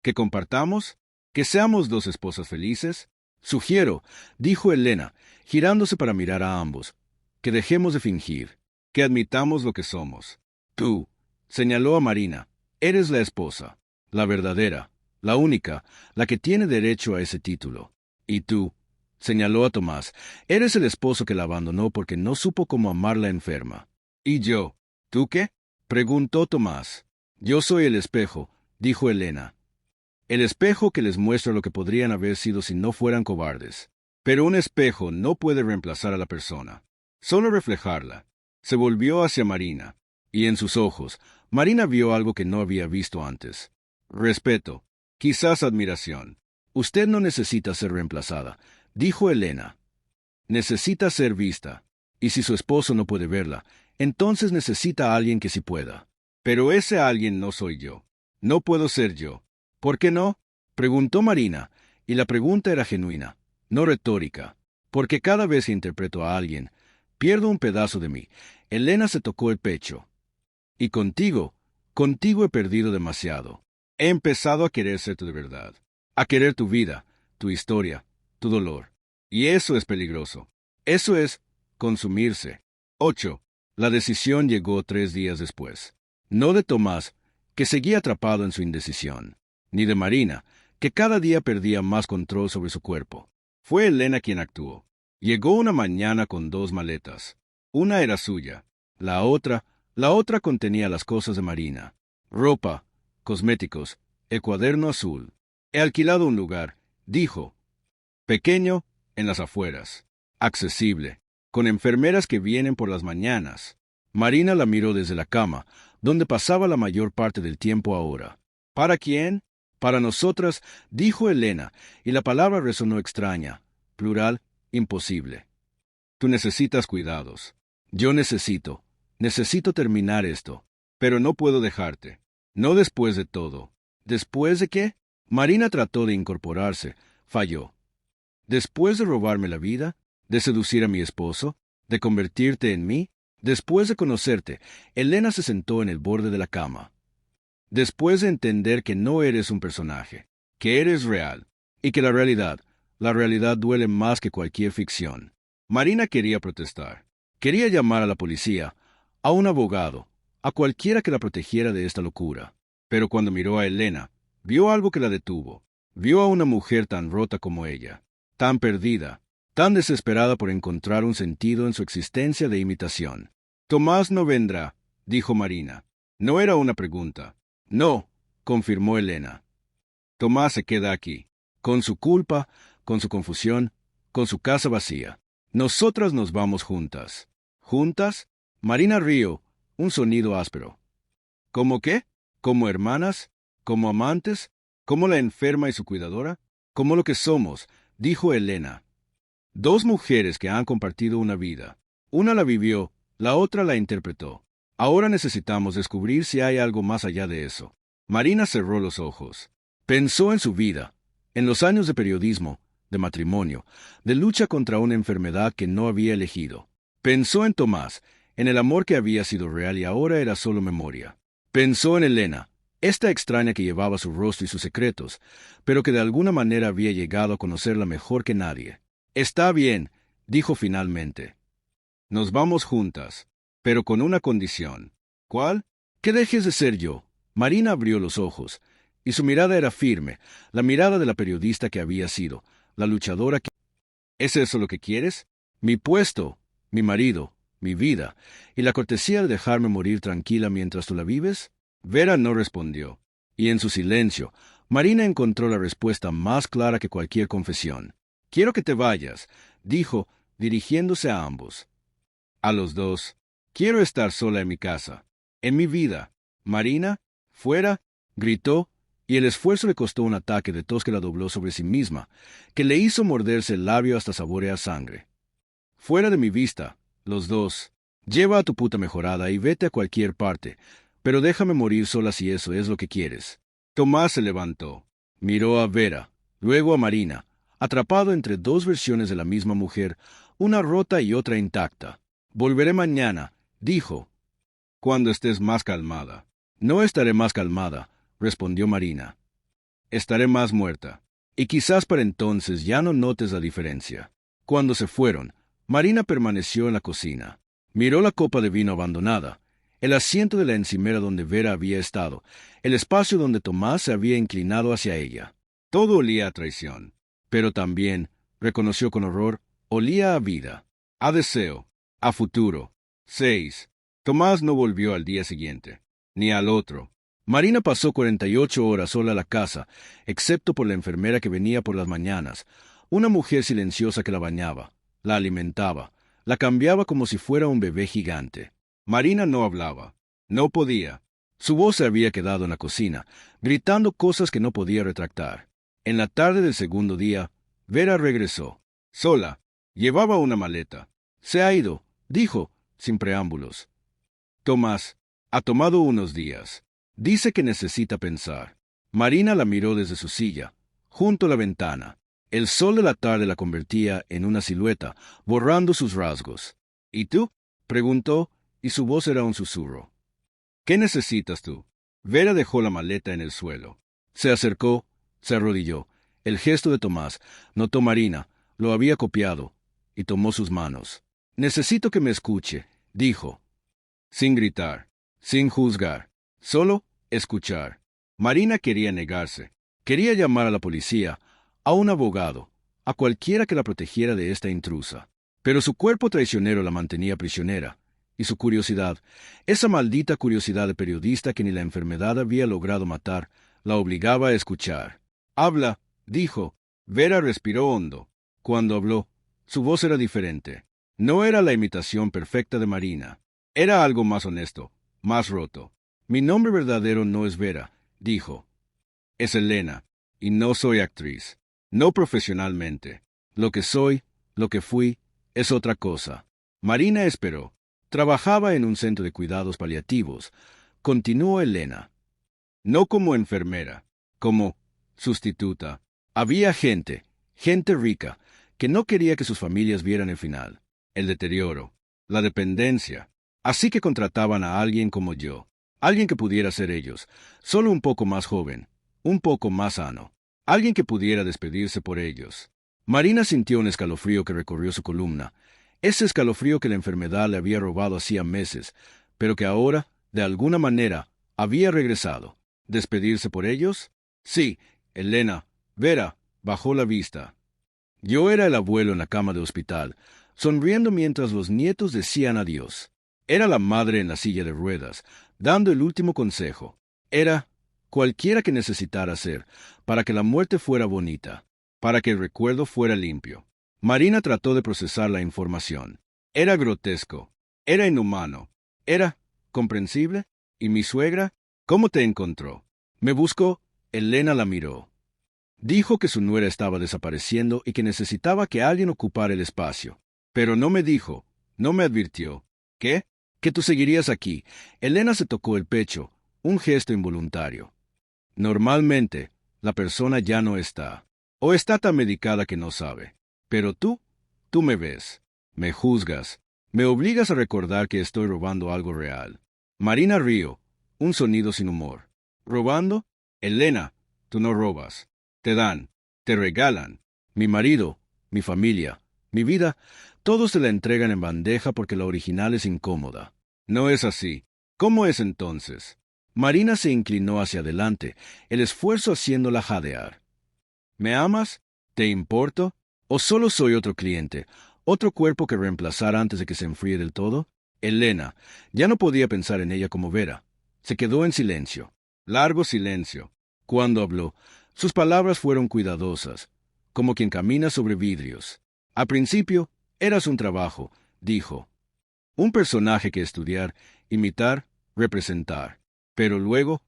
Speaker 1: ¿Que compartamos? ¿Que seamos dos esposas felices? Sugiero, dijo Elena, girándose para mirar a ambos, que dejemos de fingir, que admitamos lo que somos. Tú, señaló a Marina, eres la esposa, la verdadera, la única, la que tiene derecho a ese título. Y tú, señaló a Tomás, eres el esposo que la abandonó porque no supo cómo amar la enferma. ¿Y yo? ¿Tú qué? Preguntó Tomás. Yo soy el espejo, dijo Elena. El espejo que les muestra lo que podrían haber sido si no fueran cobardes. Pero un espejo no puede reemplazar a la persona, solo reflejarla. Se volvió hacia Marina, y en sus ojos, Marina vio algo que no había visto antes. Respeto, quizás admiración. Usted no necesita ser reemplazada, dijo Elena. Necesita ser vista, y si su esposo no puede verla, entonces necesita a alguien que sí pueda. Pero ese alguien no soy yo. No puedo ser yo. ¿Por qué no? Preguntó Marina, y la pregunta era genuina, no retórica, porque cada vez que interpreto a alguien, pierdo un pedazo de mí. Elena se tocó el pecho. Y contigo he perdido demasiado. He empezado a querer serte de verdad, a querer tu vida, tu historia, tu dolor. Y eso es peligroso. Eso es consumirse. 8. La decisión llegó 3 días después. No de Tomás, que seguía atrapado en su indecisión, ni de Marina, que cada día perdía más control sobre su cuerpo. Fue Elena quien actuó. Llegó una mañana con 2 maletas. Una era suya, la otra contenía las cosas de Marina. Ropa, cosméticos, el cuaderno azul. He alquilado un lugar, dijo. Pequeño, en las afueras. Accesible, con enfermeras que vienen por las mañanas. Marina la miró desde la cama, donde pasaba la mayor parte del tiempo ahora. ¿Para quién? Para nosotras, dijo Elena, y la palabra resonó extraña, plural, imposible. Tú necesitas cuidados. Yo necesito terminar esto, pero no puedo dejarte. No después de todo. ¿Después de qué? Marina trató de incorporarse, falló. ¿Después de robarme la vida? ¿De seducir a mi esposo? ¿De convertirte en mí? Después de conocerte, Elena se sentó en el borde de la cama. Después de entender que no eres un personaje, que eres real, y que la realidad duele más que cualquier ficción. Marina quería protestar. Quería llamar a la policía, a un abogado, a cualquiera que la protegiera de esta locura. Pero cuando miró a Elena, vio algo que la detuvo. Vio a una mujer tan rota como ella, tan perdida, tan desesperada por encontrar un sentido en su existencia de imitación. Tomás no vendrá, dijo Marina. No era una pregunta. No, confirmó Elena. Tomás se queda aquí, con su culpa, con su confusión, con su casa vacía. Nosotras nos vamos juntas. ¿Juntas? Marina rió, un sonido áspero. ¿Cómo qué? ¿Como hermanas? ¿Como amantes? ¿Como la enferma y su cuidadora? Como lo que somos, dijo Elena. 2 mujeres que han compartido una vida. Una la vivió, la otra la interpretó. Ahora necesitamos descubrir si hay algo más allá de eso. Marina cerró los ojos. Pensó en su vida, en los años de periodismo, de matrimonio, de lucha contra una enfermedad que no había elegido. Pensó en Tomás, en el amor que había sido real y ahora era solo memoria. Pensó en Elena, Esta extraña que llevaba su rostro y sus secretos, pero que de alguna manera había llegado a conocerla mejor que nadie. Está bien, dijo finalmente. Nos vamos juntas, pero con una condición. ¿Cuál? Que dejes de ser yo. Marina abrió los ojos, y su mirada era firme, la mirada de la periodista que había sido, la luchadora que... ¿Es eso lo que quieres? Mi puesto, mi marido, mi vida, y la cortesía de dejarme morir tranquila mientras tú la vives? Vera no respondió, y en su silencio, Marina encontró la respuesta más clara que cualquier confesión. Quiero que te vayas, dijo, dirigiéndose a ambos. A los dos. Quiero estar sola en mi casa, en mi vida. Marina, fuera, gritó, y el esfuerzo le costó un ataque de tos que la dobló sobre sí misma, que le hizo morderse el labio hasta saborear sangre. Fuera de mi vista, los dos. Lleva a tu puta mejorada y vete a cualquier parte, pero déjame morir sola si eso es lo que quieres. Tomás se levantó, miró a Vera, luego a Marina, atrapado entre dos versiones de la misma mujer, una rota y otra intacta. Volveré mañana, dijo, cuando estés más calmada. No estaré más calmada, respondió Marina. Estaré más muerta. Y quizás para entonces ya no notes la diferencia. Cuando se fueron, Marina permaneció en la cocina. Miró la copa de vino abandonada, el asiento de la encimera donde Vera había estado, el espacio donde Tomás se había inclinado hacia ella. Todo olía a traición, pero también, reconoció con horror, olía a vida, a deseo, a futuro. 6. Tomás no volvió al día siguiente, ni al otro. Marina pasó 48 horas sola a la casa, excepto por la enfermera que venía por las mañanas, una mujer silenciosa que la bañaba, la alimentaba, la cambiaba como si fuera un bebé gigante. Marina no hablaba, no podía. Su voz se había quedado en la cocina, gritando cosas que no podía retractar. En la tarde del segundo día, Vera regresó, sola, llevaba una maleta. Se ha ido, dijo, sin preámbulos. Tomás, ha tomado unos días. Dice que necesita pensar. Marina la miró desde su silla, junto a la ventana. El sol de la tarde la convertía en una silueta, borrando sus rasgos. ¿Y tú? Preguntó, y su voz era un susurro. ¿Qué necesitas tú? Vera dejó la maleta en el suelo. Se acercó, se arrodilló. El gesto de Tomás, notó Marina, lo había copiado, y tomó sus manos. Necesito que me escuche, dijo. Sin gritar, sin juzgar, solo escuchar. Marina quería negarse, quería llamar a la policía, a un abogado, a cualquiera que la protegiera de esta intrusa. Pero su cuerpo traicionero la mantenía prisionera, y su curiosidad, esa maldita curiosidad de periodista que ni la enfermedad había logrado matar, la obligaba a escuchar. Habla, dijo. Vera respiró hondo. Cuando habló, su voz era diferente. No era la imitación perfecta de Marina. Era algo más honesto, más roto. Mi nombre verdadero no es Vera, dijo. Es Elena, y no soy actriz. No profesionalmente. Lo que soy, lo que fui, es otra cosa. Marina esperó. Trabajaba en un centro de cuidados paliativos. Continuó Elena. No como enfermera, como sustituta. Había gente rica, que no quería que sus familias vieran el final, el deterioro, la dependencia. Así que contrataban a alguien como yo, alguien que pudiera ser ellos, solo un poco más joven, un poco más sano, alguien que pudiera despedirse por ellos. Marina sintió un escalofrío que recorrió su columna, ese escalofrío que la enfermedad le había robado hacía meses, pero que ahora, de alguna manera, había regresado. ¿Despedirse por ellos? Sí, Elena, Vera, bajó la vista. Yo era el abuelo en la cama de hospital, sonriendo mientras los nietos decían adiós. Era la madre en la silla de ruedas, dando el último consejo. Era cualquiera que necesitara ser, para que la muerte fuera bonita, para que el recuerdo fuera limpio. Marina trató de procesar la información. Era grotesco, era inhumano, era comprensible. ¿Y mi suegra? ¿Cómo te encontró? Me buscó. Elena la miró. Dijo que su nuera estaba desapareciendo y que necesitaba que alguien ocupara el espacio. Pero no me dijo, no me advirtió. ¿Qué? Que tú seguirías aquí. Elena se tocó el pecho, un gesto involuntario. Normalmente, la persona ya no está. O está tan medicada que no sabe. Pero tú me ves. Me juzgas. Me obligas a recordar que estoy robando algo real. Marina rió, un sonido sin humor. ¿Robando? Elena, tú no robas. Te dan, te regalan. Mi marido, mi familia, mi vida, todos te la entregan en bandeja porque la original es incómoda. No es así. ¿Cómo es entonces? Marina se inclinó hacia adelante, el esfuerzo haciéndola jadear. ¿Me amas? ¿Te importo? ¿O solo soy otro cliente, otro cuerpo que reemplazar antes de que se enfríe del todo? Elena ya no podía pensar en ella como Vera. Se quedó en silencio. Largo silencio. Cuando habló, sus palabras fueron cuidadosas, como quien camina sobre vidrios. Al principio, eras un trabajo, dijo. Un personaje que estudiar, imitar, representar. Pero luego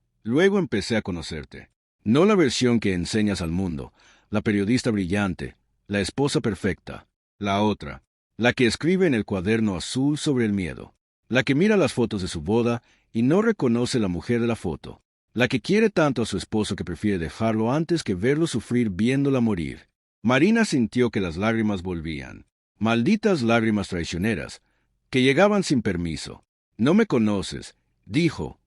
Speaker 1: empecé a conocerte. No la versión que enseñas al mundo, la periodista brillante, la esposa perfecta. La otra, la que escribe en el cuaderno azul sobre el miedo. La que mira las fotos de su boda y no reconoce la mujer de la foto. La que quiere tanto a su esposo que prefiere dejarlo antes que verlo sufrir viéndola morir. Marina sintió que las lágrimas volvían. Malditas lágrimas traicioneras, que llegaban sin permiso. No me conoces, dijo.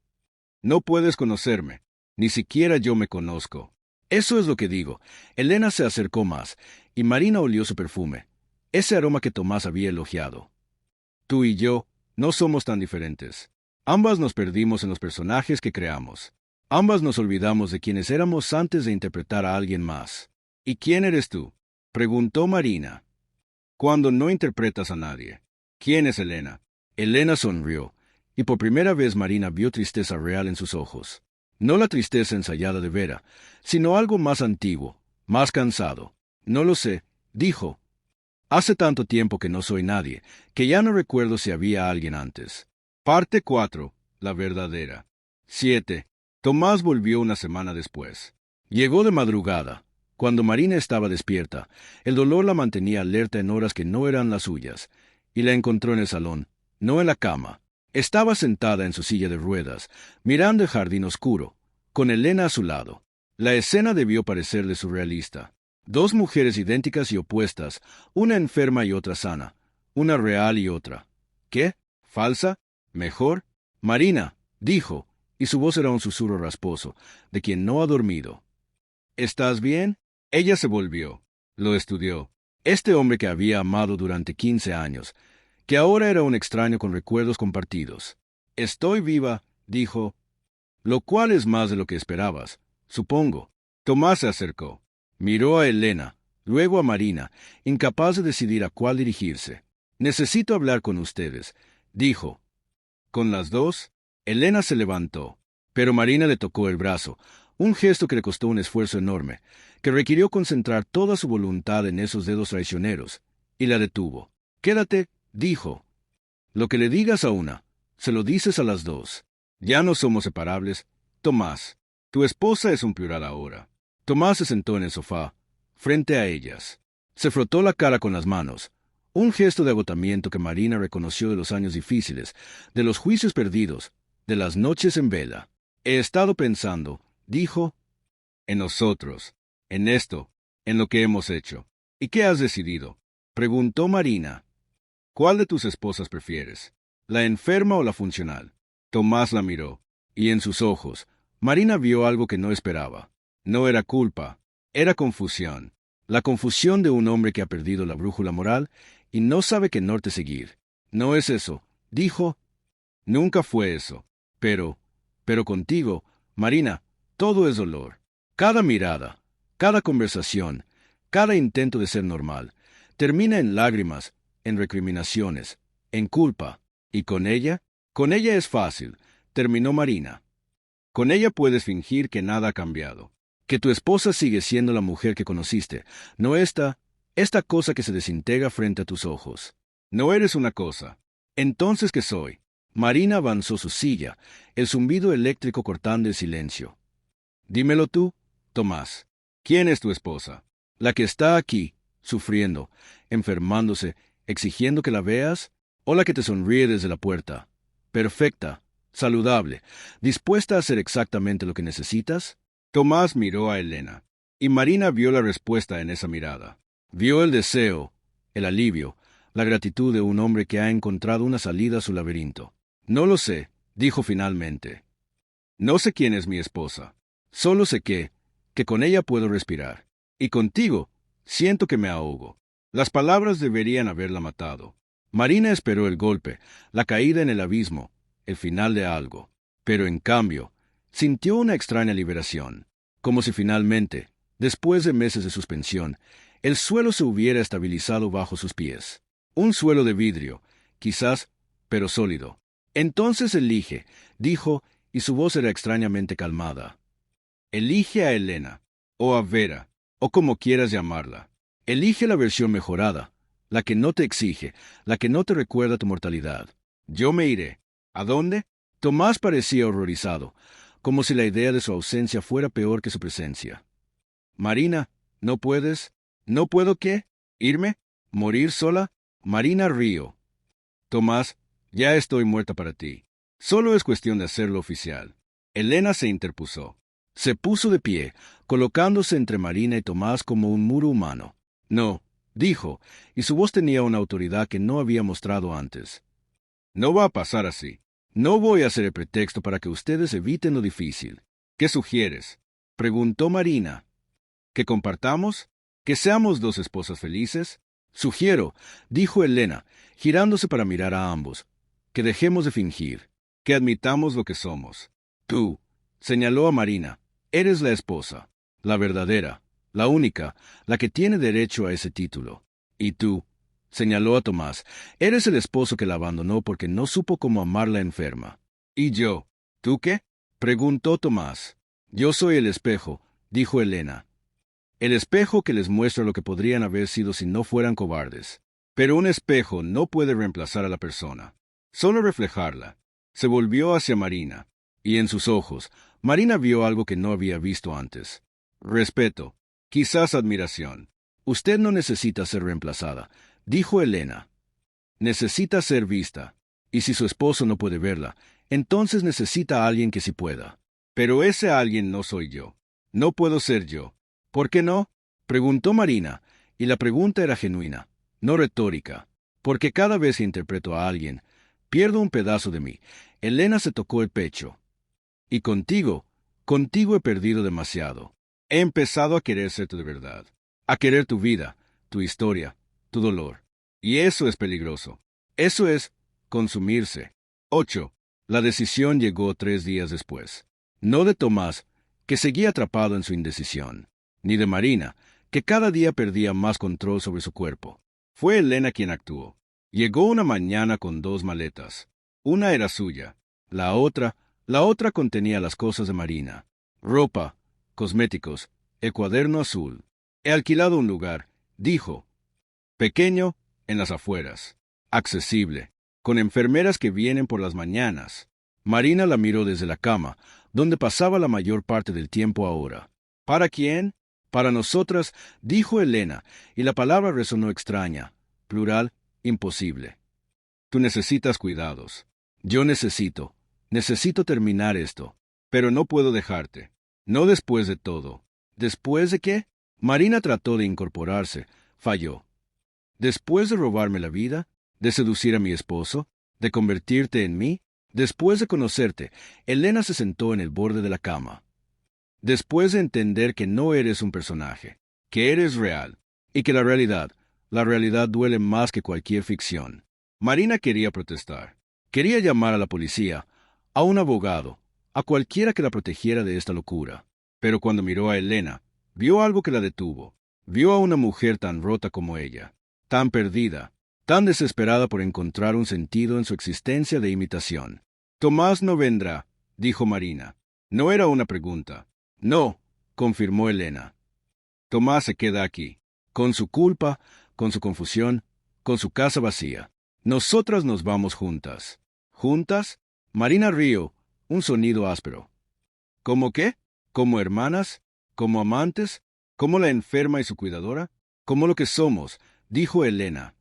Speaker 1: No puedes conocerme. Ni siquiera yo me conozco. Eso es lo que digo. Elena se acercó más, y Marina olió su perfume, ese aroma que Tomás había elogiado. Tú y yo no somos tan diferentes. Ambas nos perdimos en los personajes que creamos. Ambas nos olvidamos de quienes éramos antes de interpretar a alguien más. ¿Y quién eres tú? Preguntó Marina. Cuando no interpretas a nadie. ¿Quién es Elena? Elena sonrió, y por primera vez Marina vio tristeza real en sus ojos. No la tristeza ensayada de Vera, sino algo más antiguo, más cansado. No lo sé, dijo. Hace tanto tiempo que no soy nadie, que ya no recuerdo si había alguien antes. Parte 4. La verdadera. 7. Tomás volvió una semana después. Llegó de madrugada. Cuando Marina estaba despierta, el dolor la mantenía alerta en horas que no eran las suyas, y la encontró en el salón, no en la cama. Estaba sentada en su silla de ruedas, mirando el jardín oscuro, con Elena a su lado. La escena debió parecerle surrealista. Dos mujeres idénticas y opuestas, una enferma y otra sana, una real y otra. ¿Qué? ¿Falsa? ¿Mejor? Marina, dijo, y su voz era un susurro rasposo, de quien no ha dormido. ¿Estás bien? Ella se volvió. Lo estudió. Este hombre que había amado durante 15 años, que ahora era un extraño con recuerdos compartidos. Estoy viva, dijo, lo cual es más de lo que esperabas, supongo. Tomás se acercó. Miró a Elena, luego a Marina, incapaz de decidir a cuál dirigirse. Necesito hablar con ustedes, dijo. ¿Con las dos? Elena se levantó, pero Marina le tocó el brazo, un gesto que le costó un esfuerzo enorme, que requirió concentrar toda su voluntad en esos dedos traicioneros, y la detuvo. Quédate, dijo. Lo que le digas a una, se lo dices a las dos. Ya no somos separables. Tomás, tu esposa es un plural ahora. Tomás se sentó en el sofá, frente a ellas. Se frotó la cara con las manos, un gesto de agotamiento que Marina reconoció de los años difíciles, de los juicios perdidos, de las noches en vela. He estado pensando, dijo, en nosotros, en esto, en lo que hemos hecho. ¿Y qué has decidido? Preguntó Marina. ¿Cuál de tus esposas prefieres? ¿La enferma o la funcional? Tomás la miró, y en sus ojos, Marina vio algo que no esperaba. No era culpa, era confusión. La confusión de un hombre que ha perdido la brújula moral y no sabe qué norte seguir. No es eso, dijo. Nunca fue eso. Pero contigo, Marina, todo es dolor. Cada mirada, cada conversación, cada intento de ser normal, termina en lágrimas, en recriminaciones, en culpa. ¿Y con ella? Con ella es fácil, terminó Marina. Con ella puedes fingir que nada ha cambiado, que tu esposa sigue siendo la mujer que conociste, no esta cosa que se desintegra frente a tus ojos. No eres una cosa. Entonces, ¿qué soy? Marina avanzó su silla, el zumbido eléctrico cortando el silencio. Dímelo tú, Tomás. ¿Quién es tu esposa? ¿La que está aquí, sufriendo, enfermándose, exigiendo que la veas? ¿O la que te sonríe desde la puerta? Perfecta, saludable, dispuesta a hacer exactamente lo que necesitas. Tomás miró a Elena, y Marina vio la respuesta en esa mirada. Vio el deseo, el alivio, la gratitud de un hombre que ha encontrado una salida a su laberinto. No lo sé, dijo finalmente. No sé quién es mi esposa. Solo sé que con ella puedo respirar. Y contigo, siento que me ahogo. Las palabras deberían haberla matado. Marina esperó el golpe, la caída en el abismo, el final de algo. Pero en cambio, sintió una extraña liberación, como si finalmente, después de meses de suspensión, el suelo se hubiera estabilizado bajo sus pies. Un suelo de vidrio, quizás, pero sólido. Entonces elige, dijo, y su voz era extrañamente calmada. Elige a Elena, o a Vera, o como quieras llamarla. Elige la versión mejorada, la que no te exige, la que no te recuerda tu mortalidad. Yo me iré. ¿A dónde? Tomás parecía horrorizado, como si la idea de su ausencia fuera peor que su presencia. Marina, ¿no puedes? ¿No puedo qué? ¿Irme? ¿Morir sola? Marina Río. Tomás, ya estoy muerta para ti. Solo es cuestión de hacerlo oficial. Elena se interpuso. Se puso de pie, colocándose entre Marina y Tomás como un muro humano. No, dijo, y su voz tenía una autoridad que no había mostrado antes. No va a pasar así. No voy a ser el pretexto para que ustedes eviten lo difícil. ¿Qué sugieres? Preguntó Marina. ¿Que compartamos? ¿Que seamos dos esposas felices? Sugiero, dijo Elena, girándose para mirar a ambos, que dejemos de fingir, que admitamos lo que somos. Tú, señaló a Marina, eres la esposa, la verdadera, la única, la que tiene derecho a ese título. Y tú, señaló a Tomás, eres el esposo que la abandonó porque no supo cómo amar la enferma. ¿Y yo? ¿Tú qué? Preguntó Tomás. Yo soy el espejo, dijo Elena. El espejo que les muestra lo que podrían haber sido si no fueran cobardes. Pero un espejo no puede reemplazar a la persona, solo reflejarla. Se volvió hacia Marina, y en sus ojos, Marina vio algo que no había visto antes. Respeto, quizás admiración. Usted no necesita ser reemplazada, dijo Elena. Necesita ser vista, y si su esposo no puede verla, entonces necesita a alguien que sí pueda. Pero ese alguien no soy yo. No puedo ser yo. ¿Por qué no? Preguntó Marina, y la pregunta era genuina, no retórica, porque cada vez que interpreto a alguien, pierdo un pedazo de mí. Elena se tocó el pecho. Y contigo he perdido demasiado. He empezado a querer serte de verdad, a querer tu vida, tu historia, tu dolor. Y eso es peligroso. Eso es consumirse. 8. La decisión llegó 3 días después. No de Tomás, que seguía atrapado en su indecisión, ni de Marina, que cada día perdía más control sobre su cuerpo. Fue Elena quien actuó. Llegó una mañana con 2 maletas. Una era suya. La otra contenía las cosas de Marina. Ropa, cosméticos, el cuaderno azul. He alquilado un lugar, dijo. Pequeño, en las afueras. Accesible, con enfermeras que vienen por las mañanas. Marina la miró desde la cama, donde pasaba la mayor parte del tiempo ahora. ¿Para quién? Para nosotras, dijo Elena, y la palabra resonó extraña, plural, imposible. Tú necesitas cuidados. Yo necesito terminar esto, pero no puedo dejarte. No después de todo. ¿Después de qué? Marina trató de incorporarse, falló. Después de robarme la vida, de seducir a mi esposo, de convertirte en mí, después de conocerte, Elena se sentó en el borde de la cama. Después de entender que no eres un personaje, que eres real, y que la realidad duele más que cualquier ficción. Marina quería protestar. Quería llamar a la policía, a un abogado, a cualquiera que la protegiera de esta locura. Pero cuando miró a Elena, vio algo que la detuvo. Vio a una mujer tan rota como ella, tan perdida, tan desesperada por encontrar un sentido en su existencia de imitación. Tomás no vendrá, dijo Marina. No era una pregunta. No, confirmó Elena. Tomás se queda aquí, con su culpa, con su confusión, con su casa vacía. Nosotras nos vamos juntas. ¿Juntas? Marina Río, un sonido áspero. ¿Cómo qué? ¿Como hermanas? ¿Como amantes? ¿Como la enferma y su cuidadora? Como lo que somos, dijo Elena.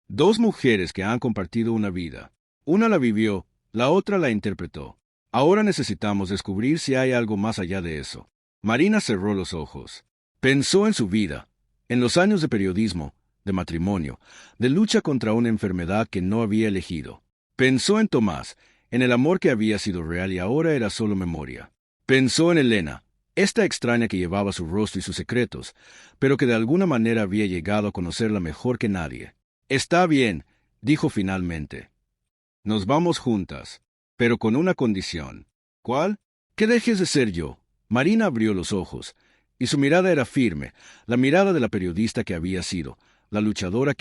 Speaker 1: Dos mujeres que han compartido una vida. Una la vivió, la otra la interpretó. Ahora necesitamos descubrir si hay algo más allá de eso. Marina cerró los ojos. Pensó en su vida, en los años de periodismo, de matrimonio, de lucha contra una enfermedad que no había elegido. Pensó en Tomás, en el amor que había sido real y ahora era solo memoria. Pensó en Elena, esta extraña que llevaba su rostro y sus secretos, pero que de alguna manera había llegado a conocerla mejor que nadie. Está bien, dijo finalmente. Nos vamos juntas, pero con una condición. ¿Cuál? Que dejes de ser yo. Marina abrió los ojos, y su mirada era firme, la mirada de la periodista que había sido, la luchadora